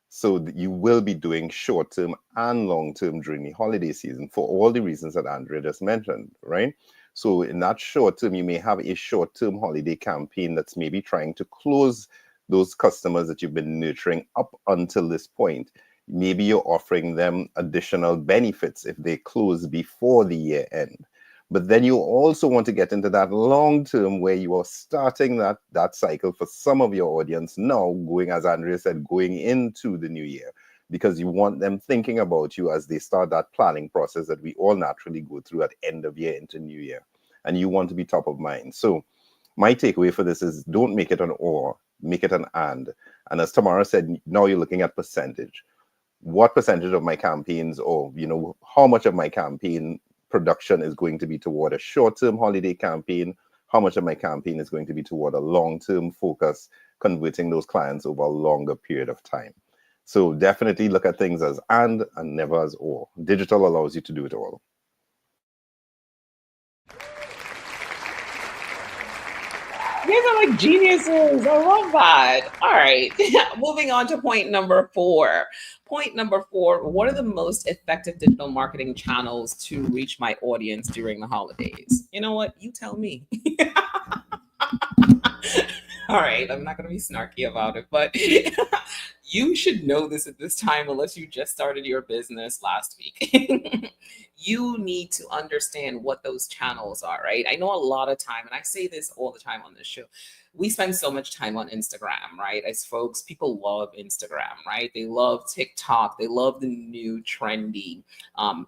So you will be doing short-term and long-term during the holiday season for all the reasons that Andrea just mentioned, right? So in that short-term, you may have a short-term holiday campaign that's maybe trying to close those customers that you've been nurturing up until this point. Maybe you're offering them additional benefits if they close before the year end. But then you also want to get into that long term where you are starting that cycle for some of your audience now, going, as Andrea said, going into the new year, because you want them thinking about you as they start that planning process that we all naturally go through at end of year into new year. And you want to be top of mind. So my takeaway for this is don't make it an or, make it an and. And as Tamara said, now you're looking at percentage. What percentage of my campaigns, or how much of my campaign production is going to be toward a short-term holiday campaign? How much of my campaign is going to be toward a long-term focus, converting those clients over a longer period of time? So definitely look at things as and never as or. Digital allows you to do it all. You guys are like geniuses. I love that. All right. Moving on to point number 4. Point number 4, what are the most effective digital marketing channels to reach my audience during the holidays? You know what? You tell me. All right. I'm not going to be snarky about it, but you should know this at this time unless you just started your business last week. You need to understand what those channels are, right? I know a lot of time, and I say this all the time on this show, we spend so much time on Instagram, right? As folks, people love Instagram, right? They love TikTok. They love the new trendy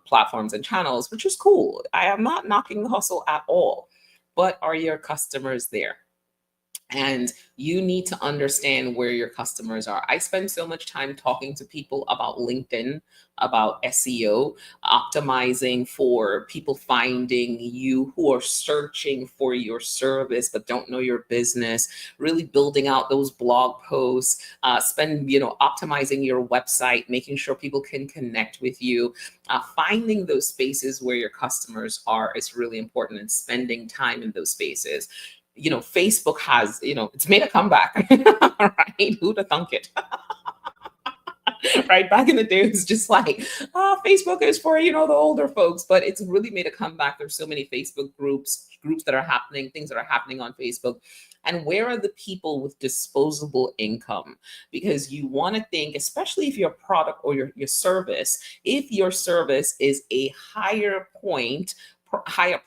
platforms and channels, which is cool. I am not knocking the hustle at all, but are your customers there? And you need to understand where your customers are. I spend so much time talking to people about LinkedIn, about SEO, optimizing for people finding you who are searching for your service but don't know your business, really building out those blog posts, optimizing your website, making sure people can connect with you. Finding those spaces where your customers are is really important, and spending time in those spaces. Facebook has, it's made a comeback, right? Who'd have thunk it? Right? Back in the day, it was just like, Facebook is for, the older folks, but it's really made a comeback. There's so many Facebook groups that are happening, things that are happening on Facebook. And where are the people with disposable income? Because you want to think, especially if your product or your service, if your service is a higher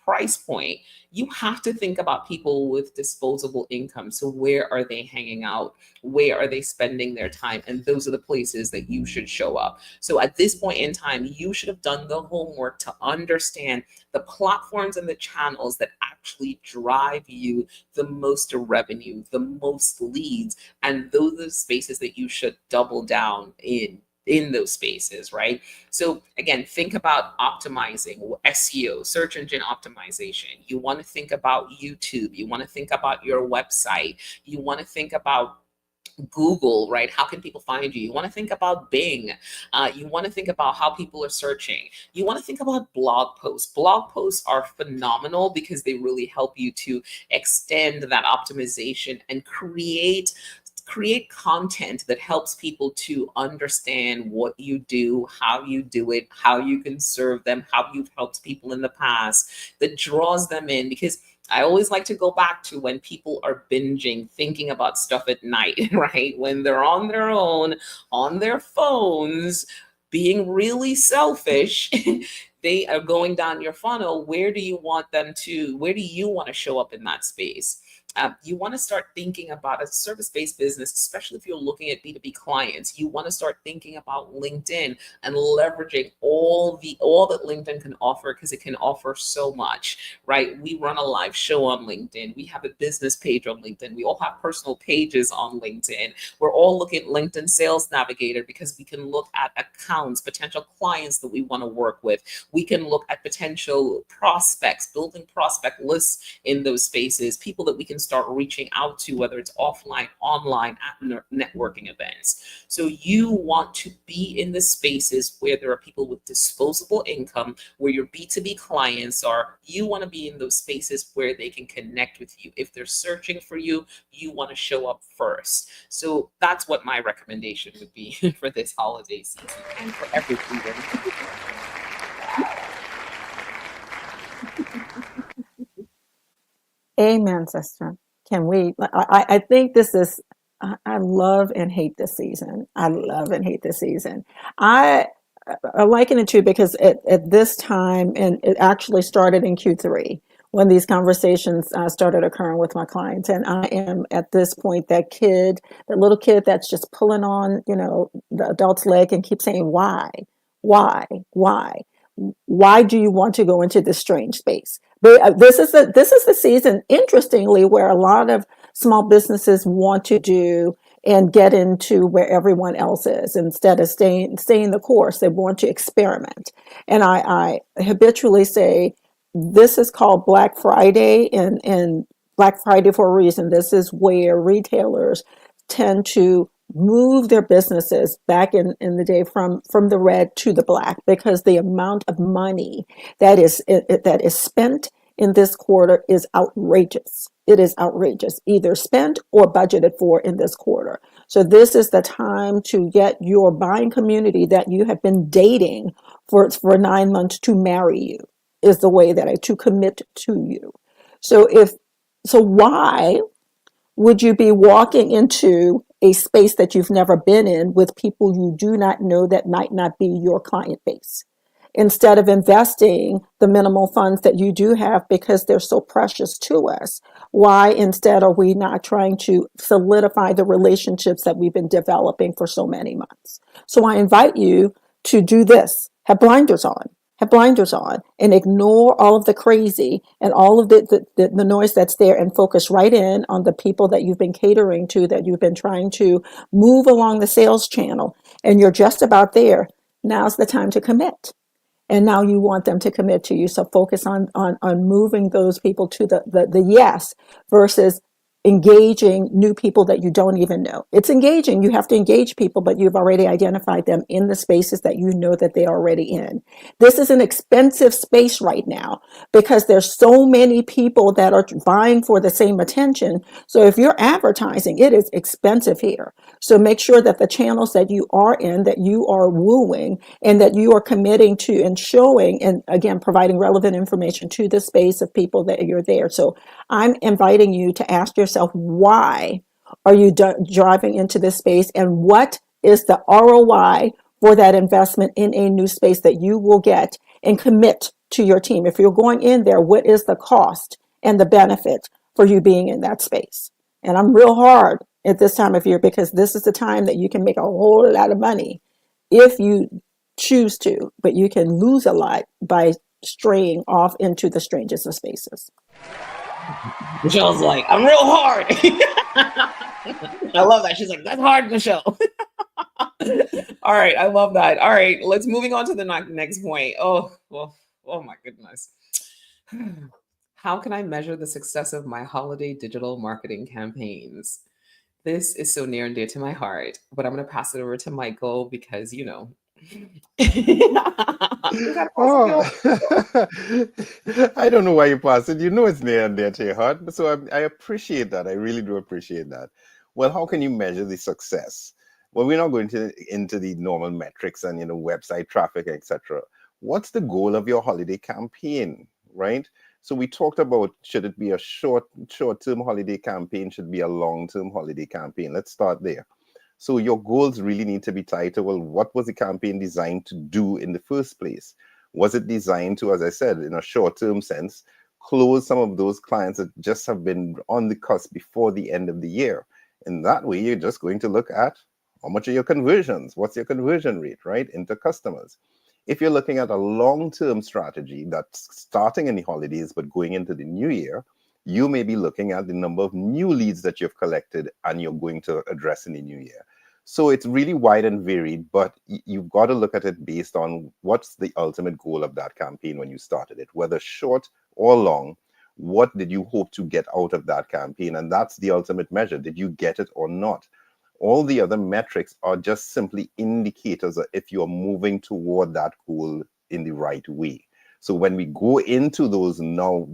price point, you have to think about people with disposable income. So where are they hanging out? Where are they spending their time? And those are the places that you should show up. So at this point in time, you should have done the homework to understand the platforms and the channels that actually drive you the most revenue, the most leads. And those are the spaces that you should double down in those spaces, right? So again, think about optimizing SEO, search engine optimization. You want to think about YouTube. You want to think about your website. You want to think about Google, right? How can people find you? You want to think about Bing. You want to think about how people are searching. You want to think about blog posts. Blog posts are phenomenal because they really help you to extend that optimization and create content that helps people to understand what you do, how you do it, how you can serve them, how you've helped people in the past, that draws them in. Because I always like to go back to when people are binging, thinking about stuff at night, right? When they're on their own, on their phones, being really selfish, they are going down your funnel. Where do you want to show up in that space? You want to start thinking about a service-based business, especially if you're looking at B2B clients. You want to start thinking about LinkedIn and leveraging all that LinkedIn can offer, because it can offer so much, right? We run a live show on LinkedIn. We have a business page on LinkedIn. We all have personal pages on LinkedIn. We're all looking at LinkedIn Sales Navigator because we can look at accounts, potential clients that we want to work with. We can look at potential prospects, building prospect lists in those spaces, people that we can start reaching out to, whether it's offline, online, at networking events. So you want to be in the spaces where there are people with disposable income, where your B2B clients are. You want to be in those spaces where they can connect with you. If they're searching for you, you want to show up first. So that's what my recommendation would be for this holiday season and for every season. Amen, sister. I think this is, I love and hate this season. I love and hate this season. I liken it to because at this time, and it actually started in Q3 when these conversations started occurring with my clients. And I am at this point that kid, that little kid that's just pulling on, the adult's leg and keep saying, why, why, why? Why do you want to go into this strange space? But this is the season, interestingly, where a lot of small businesses want to do and get into where everyone else is instead of staying the course. They want to experiment. And I habitually say this is called Black Friday, and Black Friday for a reason. This is where retailers tend to move their businesses back in the day from the red to the black, because the amount of money that is spent in this quarter is outrageous. It is outrageous, either spent or budgeted for in this quarter. So this is the time to get your buying community that you have been dating for 9 months to marry you, is the way to commit to you. So why would you be walking into a space that you've never been in with people you do not know that might not be your client base, instead of investing the minimal funds that you do have because they're so precious to us? Why instead are we not trying to solidify the relationships that we've been developing for so many months? So I invite you to do this. Have blinders on and ignore all of the crazy and all of the noise that's there, and focus right in on the people that you've been catering to, that you've been trying to move along the sales channel, and you're just about there. Now's the time to commit. And now you want them to commit to you. So focus on moving those people to the yes, versus engaging new people that you don't even know. It's engaging. You have to engage people, but you've already identified them in the spaces that you know that they're already in. This is an expensive space right now because there's so many people that are vying for the same attention. So if you're advertising, it is expensive here. So make sure that the channels that you are in, that you are wooing, and that you are committing to and showing, and again, providing relevant information to the space of people that you're there. So I'm inviting you to ask yourself, why are you driving into this space, and what is the ROI for that investment in a new space that you will get, and commit to your team. If you're going in there, what is the cost and the benefit for you being in that space? And I'm real hard at this time of year because this is the time that you can make a whole lot of money if you choose to, but you can lose a lot by straying off into the strangest of spaces. Michelle's like, I'm real hard. I love that. She's like, that's hard, Michelle. All right. I love that. All right. Let's moving on to the next point. Oh, well, oh my goodness. How can I measure the success of my holiday digital marketing campaigns? This is so near and dear to my heart, but I'm going to pass it over to Michael because, you know. Oh, I don't know why you pass it. You know it's near and dear to your heart. So I appreciate that. I really do appreciate that. Well, how can you measure the success? Well, we're not going into the normal metrics and, website traffic, etc. What's the goal of your holiday campaign, right? So we talked about, should it be a short-term holiday campaign? Should it be a long-term holiday campaign? Let's start there. So your goals really need to be tied to, well, what was the campaign designed to do in the first place? Was it designed to, as I said, in a short-term sense, close some of those clients that just have been on the cusp before the end of the year? In that way, you're just going to look at how much are your conversions? What's your conversion rate, right, into customers? If you're looking at a long-term strategy that's starting in the holidays but going into the new year, you may be looking at the number of new leads that you've collected and you're going to address in the new year. So it's really wide and varied, but you've got to look at it based on what's the ultimate goal of that campaign when you started it, whether short or long. What did you hope to get out of that campaign? And that's the ultimate measure. Did you get it or not? All the other metrics are just simply indicators of if you're moving toward that goal in the right way. So when we go into those more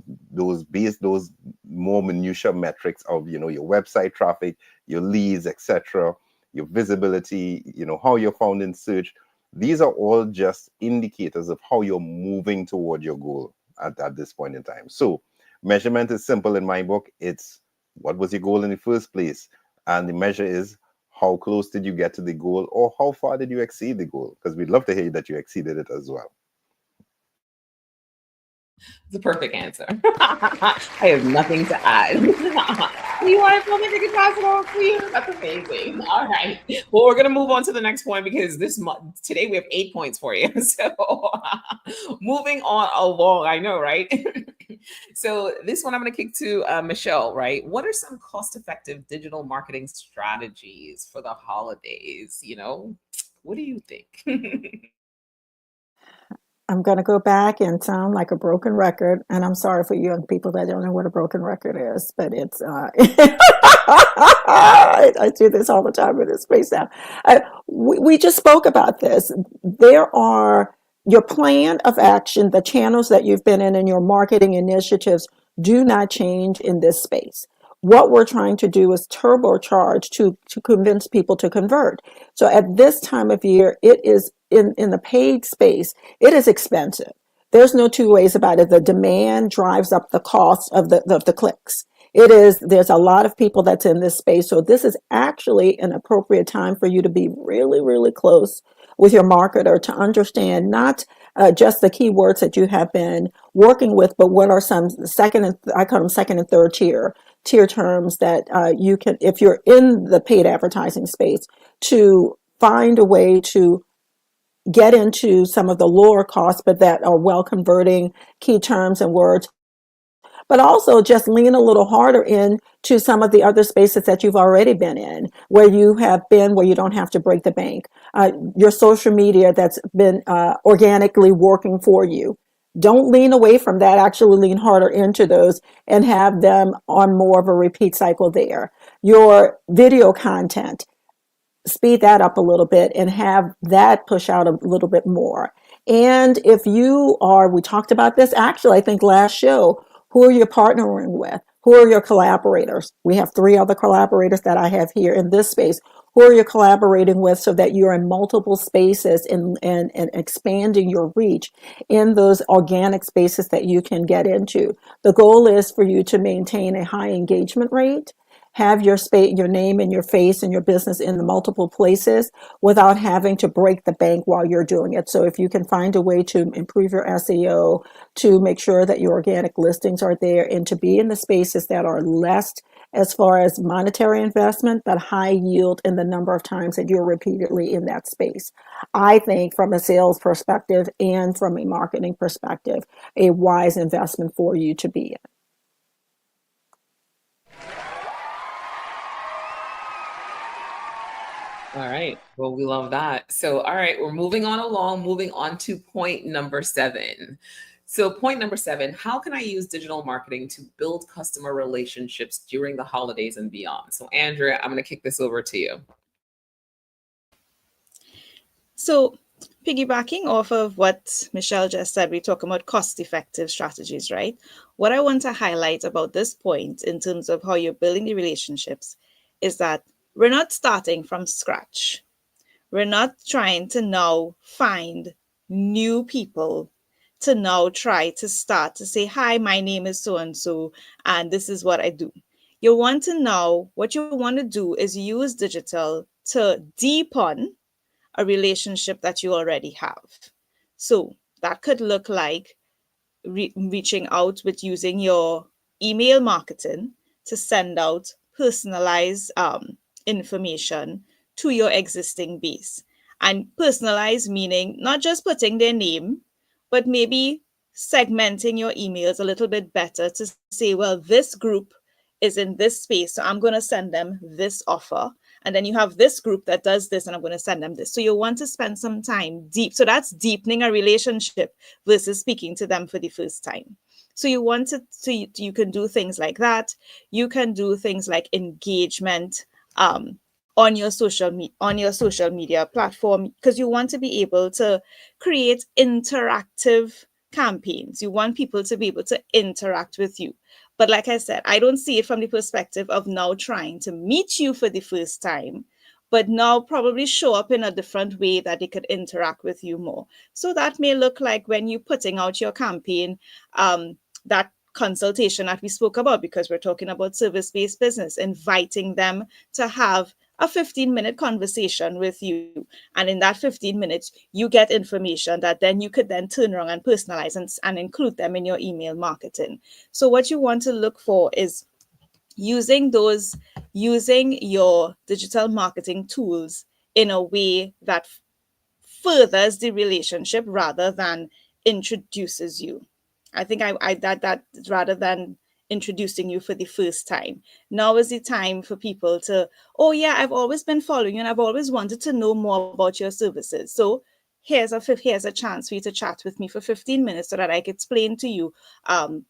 minutia metrics of, your website traffic, your leads, etc., your visibility, how you're found in search, these are all just indicators of how you're moving toward your goal at this point in time. So measurement is simple in my book. It's what was your goal in the first place? And the measure is how close did you get to the goal, or how far did you exceed the goal? Because we'd love to hear that you exceeded it as well. The perfect answer. I have nothing to add. You want to tell me to pass it on to you? That's amazing. All right. Well, we're gonna move on to the next point because today we have 8 points for you. So moving on along, I know, right? So this one I'm gonna kick to Michelle. Right? What are some cost-effective digital marketing strategies for the holidays? What do you think? I'm going to go back and sound like a broken record, and I'm sorry for young people that don't know what a broken record is, but it's I do this all the time in this space now. We just spoke about this. There are your plan of action, the channels that you've been in, and your marketing initiatives do not change in this space. What we're trying to do is turbocharge to convince people to convert. So at this time of year, it is in the paid space, it is expensive. There's no two ways about it. The demand drives up the cost of the clicks. There's a lot of people that's in this space. So this is actually an appropriate time for you to be really, really close with your marketer to understand not just the keywords that you have been working with, but what are some I call them second and third tier terms that you can, if you're in the paid advertising space, to find a way to get into some of the lower costs, but that are well converting key terms and words, but also just lean a little harder into some of the other spaces that you've already been in, where you don't have to break the bank. Your social media that's been organically working for you. Don't lean away from that, actually lean harder into those and have them on more of a repeat cycle there. Your video content, speed that up a little bit and have that push out a little bit more. And if we talked about this actually, I think last show, who are you partnering with? Who are your collaborators? We have 3 other collaborators that I have here in this space. Who are you collaborating with so that you're in multiple spaces and expanding your reach in those organic spaces that you can get into? The goal is for you to maintain a high engagement rate, have your name and your face and your business in the multiple places without having to break the bank while you're doing it. So if you can find a way to improve your SEO, to make sure that your organic listings are there, and to be in the spaces that are less as far as monetary investment, but high yield in the number of times that you're repeatedly in that space. I think from a sales perspective and from a marketing perspective, a wise investment for you to be in. All right. Well, we love that. So, all right, we're moving on to point number 7. So, point number 7, how can I use digital marketing to build customer relationships during the holidays and beyond? So, Andrea, I'm going to kick this over to you. So, piggybacking off of what Michelle just said, we talk about cost-effective strategies, right? What I want to highlight about this point in terms of how you're building the relationships is that we're not starting from scratch. We're not trying to now find new people to now try to start to say, hi, my name is so-and-so, and this is what I do. What you want to do is use digital to deepen a relationship that you already have. So that could look like reaching out with using your email marketing to send out personalized information to your existing base. And personalized meaning not just putting their name, but maybe segmenting your emails a little bit better to say, well, this group is in this space, so I'm going to send them this offer. And then you have this group that does this, and I'm going to send them this. So you want to spend some time deep. So that's deepening a relationship versus speaking to them for the first time. So you want to, you can do things like that. You can do things like engagement on your social media platform, because you want to be able to create interactive campaigns. You want people to be able to interact with you. But like I said, I don't see it from the perspective of now trying to meet you for the first time, but now probably show up in a different way that they could interact with you more. So that may look like when you're putting out your campaign, that consultation that we spoke about, because we're talking about service-based business, inviting them to have a 15-minute conversation with you. And in that 15 minutes, you get information that then you could then turn around and personalize and include them in your email marketing. So what you want to look for is using your digital marketing tools in a way that furthers the relationship rather than introduces you. I think I that rather than introducing you for the first time. Now is the time for people to, oh yeah, I've always been following you and I've always wanted to know more about your services. So here's a chance for you to chat with me for 15 minutes so that I can explain to you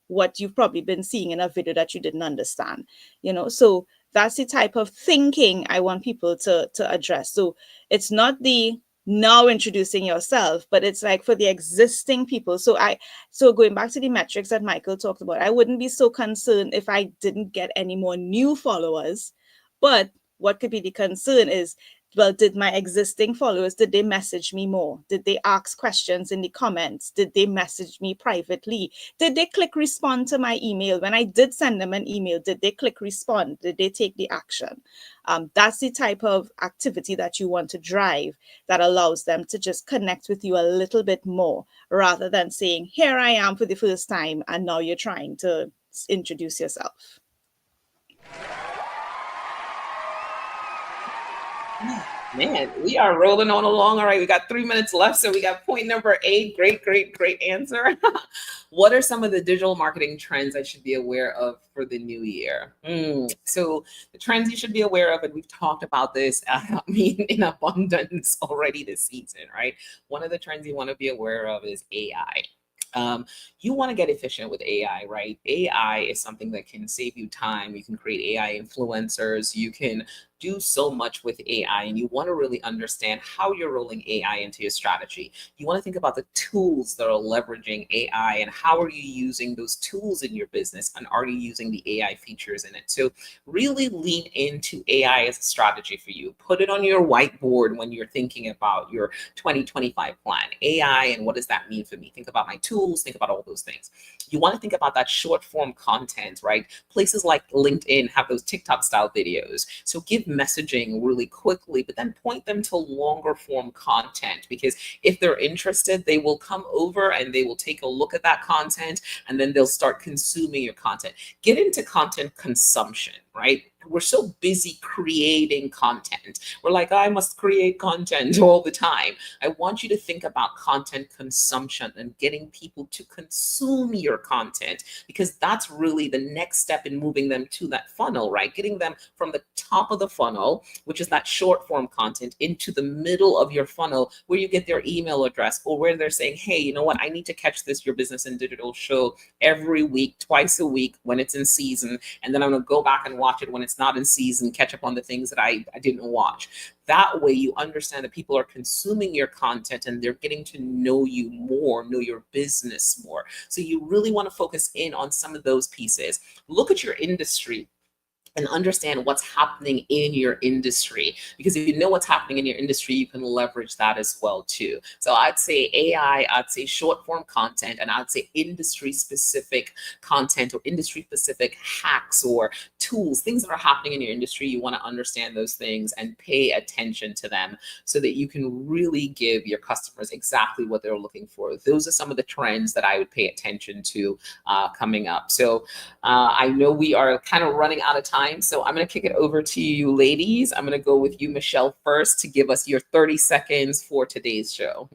what you've probably been seeing in a video that you didn't understand. So that's the type of thinking I want people to address. So it's not the now introducing yourself, but it's like for the existing people. So going back to the metrics that Michael talked about, I wouldn't be so concerned if I didn't get any more new followers. But what could be the concern is, well, did my existing followers, did they message me more? Did they ask questions in the comments? Did they message me privately? Did they click respond to my email? When I did send them an email, did they click respond? Did they take the action? That's the type of activity that you want to drive that allows them to just connect with you a little bit more rather than saying, here I am for the first time, and now you're trying to introduce yourself. Man, we are rolling on along. All right, we got 3 minutes left. So we got point number 8. Great answer. What are some of the digital marketing trends I should be aware of for the new year? So the trends you should be aware of, and we've talked about this, in abundance already this season, right? One of the trends you want to be aware of is AI. You want to get efficient with AI, right? AI is something that can save you time. You can create AI influencers. You can do so much with AI, and you want to really understand how you're rolling AI into your strategy. You want to think about the tools that are leveraging AI and how are you using those tools in your business, and are you using the AI features in it? So really lean into AI as a strategy for you. Put it on your whiteboard when you're thinking about your 2025 plan. AI, and what does that mean for me? Think about my tools, think about all those things. You want to think about that short form content, right? Places like LinkedIn have those TikTok style videos. So give messaging really quickly, but then point them to longer form content, because if they're interested, they will come over and they will take a look at that content, and then they'll start consuming your content. Get into content consumption, right? We're so busy creating content. We're like, I must create content all the time. I want you to think about content consumption and getting people to consume your content, because that's really the next step in moving them to that funnel, right? Getting them from the top of the funnel, which is that short form content, into the middle of your funnel where you get their email address, or where they're saying, hey, you know what? I need to catch this Your Business in Digital show every week, twice a week when it's in season. And then I'm going to go back and watch it when it's not in season, catch up on the things that I didn't watch. That way you understand that people are consuming your content and they're getting to know you more, know your business more. So you really want to focus in on some of those pieces. Look at your industry and understand what's happening in your industry, because if you know what's happening in your industry, you can leverage that as well too. So I'd say AI, I'd say short form content, and I'd say industry specific content or industry specific hacks or tools, things that are happening in your industry. You want to understand those things and pay attention to them so that you can really give your customers exactly what they're looking for. Those are some of the trends that I would pay attention to coming up. So I know we are kind of running out of time. So I'm going to kick it over to you, ladies. I'm going to go with you, Michelle, first to give us your 30 seconds for today's show.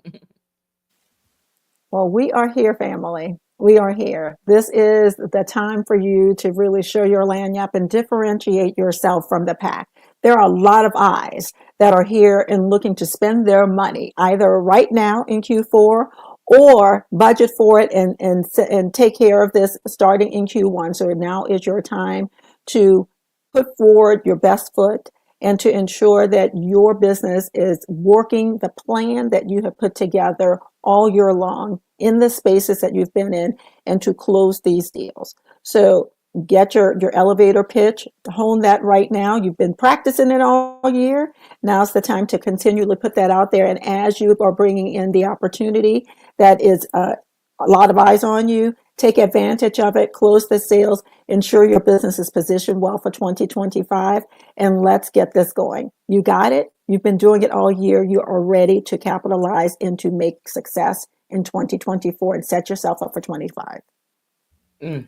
Well, we are here, family. We are here. This is the time for you to really show your lanyard and differentiate yourself from the pack. There are a lot of eyes that are here and looking to spend their money either right now in Q4 or budget for it and take care of this starting in Q1. So now is your time to put forward your best foot and to ensure that your business is working the plan that you have put together all year long in the spaces that you've been in, and to close these deals. So get your elevator pitch, hone that right now. You've been practicing it all year. Now's the time to continually put that out there. And as you are bringing in the opportunity that is a lot of eyes on you, Take advantage of it, close the sales, ensure your business is positioned well for 2025, and let's get this going. You got it. You've been doing it all year. You are ready to capitalize and to make success in 2024 and set yourself up for 25. Mm,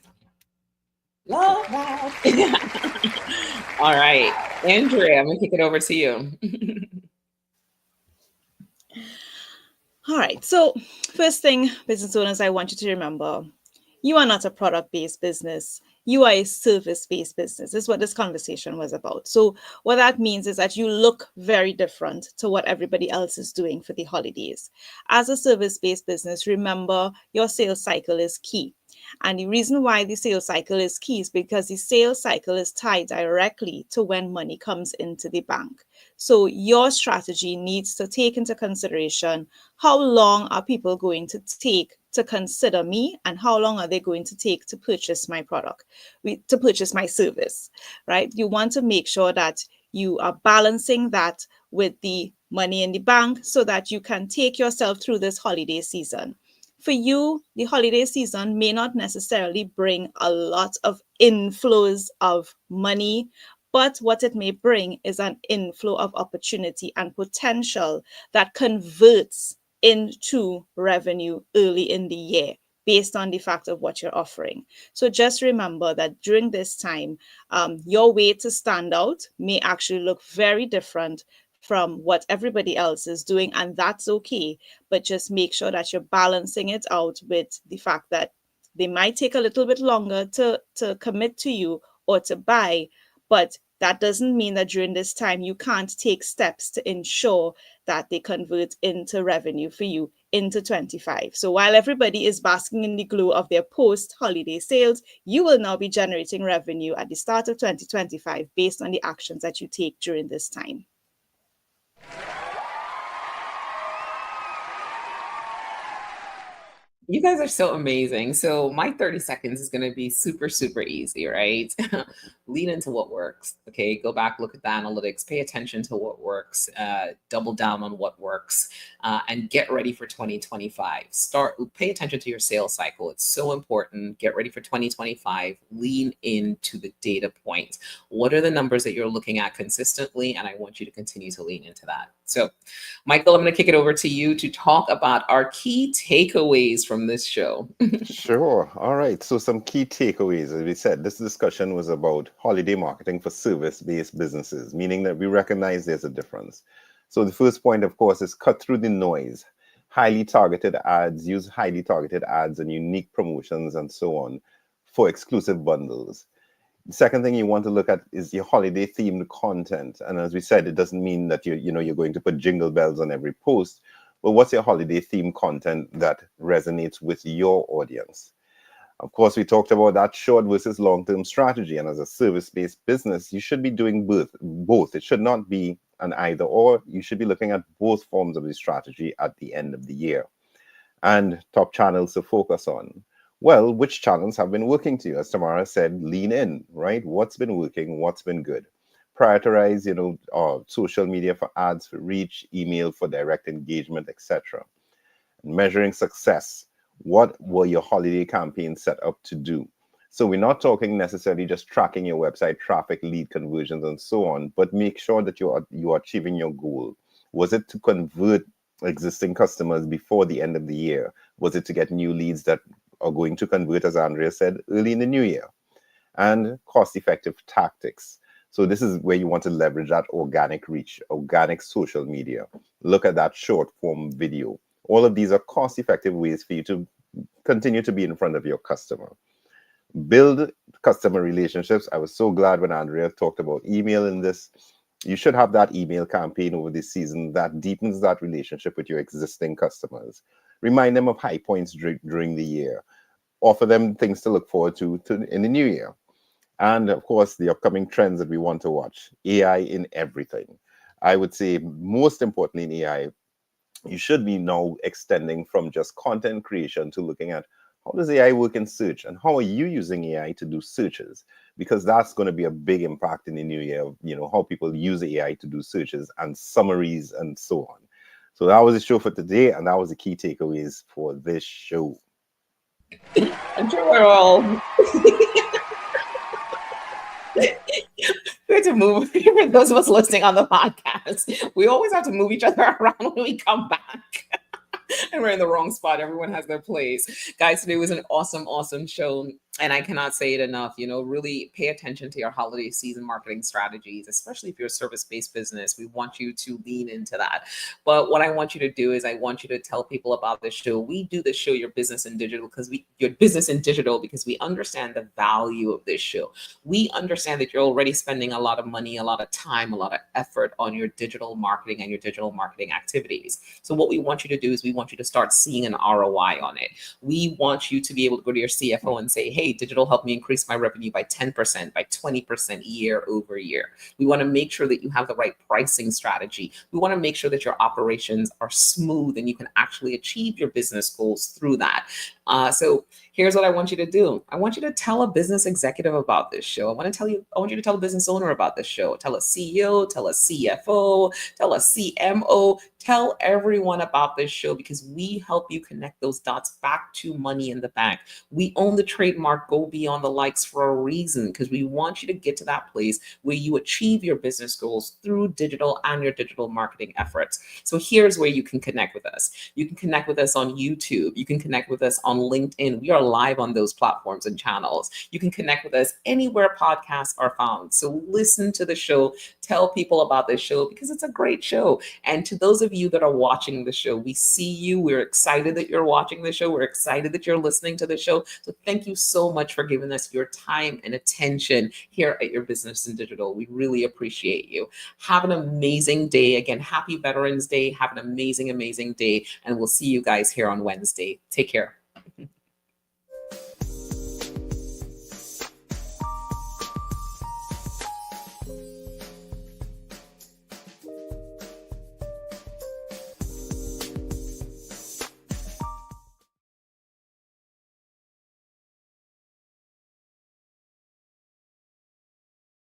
love that. All right, Andrea, I'm gonna kick it over to you. All right. So, first thing, business owners, I want you to remember you are not a product based business. You are a service based business. This is what this conversation was about. So, what that means is that you look very different to what everybody else is doing for the holidays. As a service based business, remember your sales cycle is key. And the reason why the sales cycle is key is because the sales cycle is tied directly to when money comes into the bank. So your strategy needs to take into consideration how long are people going to take to consider me and how long are they going to take to purchase my product, to purchase my service, right? You want to make sure that you are balancing that with the money in the bank so that you can take yourself through this holiday season. For you, the holiday season may not necessarily bring a lot of inflows of money, but what it may bring is an inflow of opportunity and potential that converts into revenue early in the year based on the fact of what you're offering. So just remember that during this time, your way to stand out may actually look very different from what everybody else is doing, and that's okay. But just make sure that you're balancing it out with the fact that they might take a little bit longer to commit to you or to buy, but that doesn't mean that during this time you can't take steps to ensure that they convert into revenue for you into 25. So while everybody is basking in the glow of their post-holiday sales, you will now be generating revenue at the start of 2025 based on the actions that you take during this time. You guys are so amazing. So my 30 seconds is going to be super, super easy, right? Lean into what works. Okay. Go back, look at the analytics, pay attention to what works, double down on what works, and get ready for 2025. Pay attention to your sales cycle. It's so important. Get ready for 2025. Lean into the data points. What are the numbers that you're looking at consistently? And I want you to continue to lean into that. So, Michael, I'm going to kick it over to you to talk about our key takeaways from this show. Sure. All right. So some key takeaways. As we said, this discussion was about holiday marketing for service-based businesses, meaning that we recognize there's a difference. So the first point, of course, is cut through the noise. Highly targeted ads, use highly targeted ads and unique promotions and so on for exclusive bundles. The second thing you want to look at is your holiday themed content. And as we said, it doesn't mean that you're going to put jingle bells on every post, but what's your holiday themed content that resonates with your audience? Of course, we talked about that short versus long-term strategy. And as a service-based business, you should be doing both. It should not be an either or. You should be looking at both forms of the strategy at the end of the year. And top channels to focus on. Well, which channels have been working to you? As Tamara said, lean in, right? What's been working? What's been good? Prioritize, social media for ads, for reach, email for direct engagement, etc. Measuring success. What were your holiday campaigns set up to do? So we're not talking necessarily just tracking your website traffic, lead conversions, and so on, but make sure that you are achieving your goal. Was it to convert existing customers before the end of the year? Was it to get new leads that are going to convert, as Andrea said, early in the new year? And cost-effective tactics. So this is where you want to leverage that organic reach, organic social media. Look at that short form video. All of these are cost-effective ways for you to continue to be in front of your customer. Build customer relationships. I was so glad when Andrea talked about email in this. You should have that email campaign over this season that deepens that relationship with your existing customers. Remind them of high points during the year. Offer them things to look forward to in the new year. And of course, the upcoming trends that we want to watch. AI in everything. I would say most importantly in AI, you should be now extending from just content creation to looking at how does AI work in search and how are you using AI to do searches? Because that's going to be a big impact in the new year, how people use AI to do searches and summaries and so on. So that was the show for today, and that was the key takeaways for this show. I'm sure we're all we have to move for those of us listening on the podcast. We always have to move each other around when we come back. And we're in the wrong spot. Everyone has their place. Guys, today was an awesome, awesome show. And I cannot say it enough. Really pay attention to your holiday season marketing strategies, especially if you're a service-based business. We want you to lean into that. But what I want you to do is I want you to tell people about this show. We do this show, Your Business in Digital, because we understand the value of this show. We understand that you're already spending a lot of money, a lot of time, a lot of effort on your digital marketing and your digital marketing activities. So what we want you to do is we want you to start seeing an ROI on it. We want you to be able to go to your CFO and say, hey, digital helped me increase my revenue by 10%, by 20% year over year. We want to make sure that you have the right pricing strategy. We want to make sure that your operations are smooth and you can actually achieve your business goals through that. So here's what I want you to do. I want you to tell a business executive about this show. I want you to tell a business owner about this show. Tell a CEO, tell a CFO, tell a CMO, tell everyone about this show, because we help you connect those dots back to money in the bank. We own the trademark Go Beyond the Likes for a reason, because we want you to get to that place where you achieve your business goals through digital and your digital marketing efforts. So here's where you can connect with us. You can connect with us on YouTube. You can connect with us on LinkedIn. We are live on those platforms and channels. You can connect with us anywhere podcasts are found. So listen to the show, tell people about this show, because it's a great show. And to those of you that are watching the show, we see you. We're excited that you're watching the show. We're excited that you're listening to the show. So thank you so much for giving us your time and attention here at Your Business in Digital. We really appreciate you. Have an amazing day. Again, happy Veterans Day. Have an amazing, amazing day. And we'll see you guys here on Wednesday. Take care.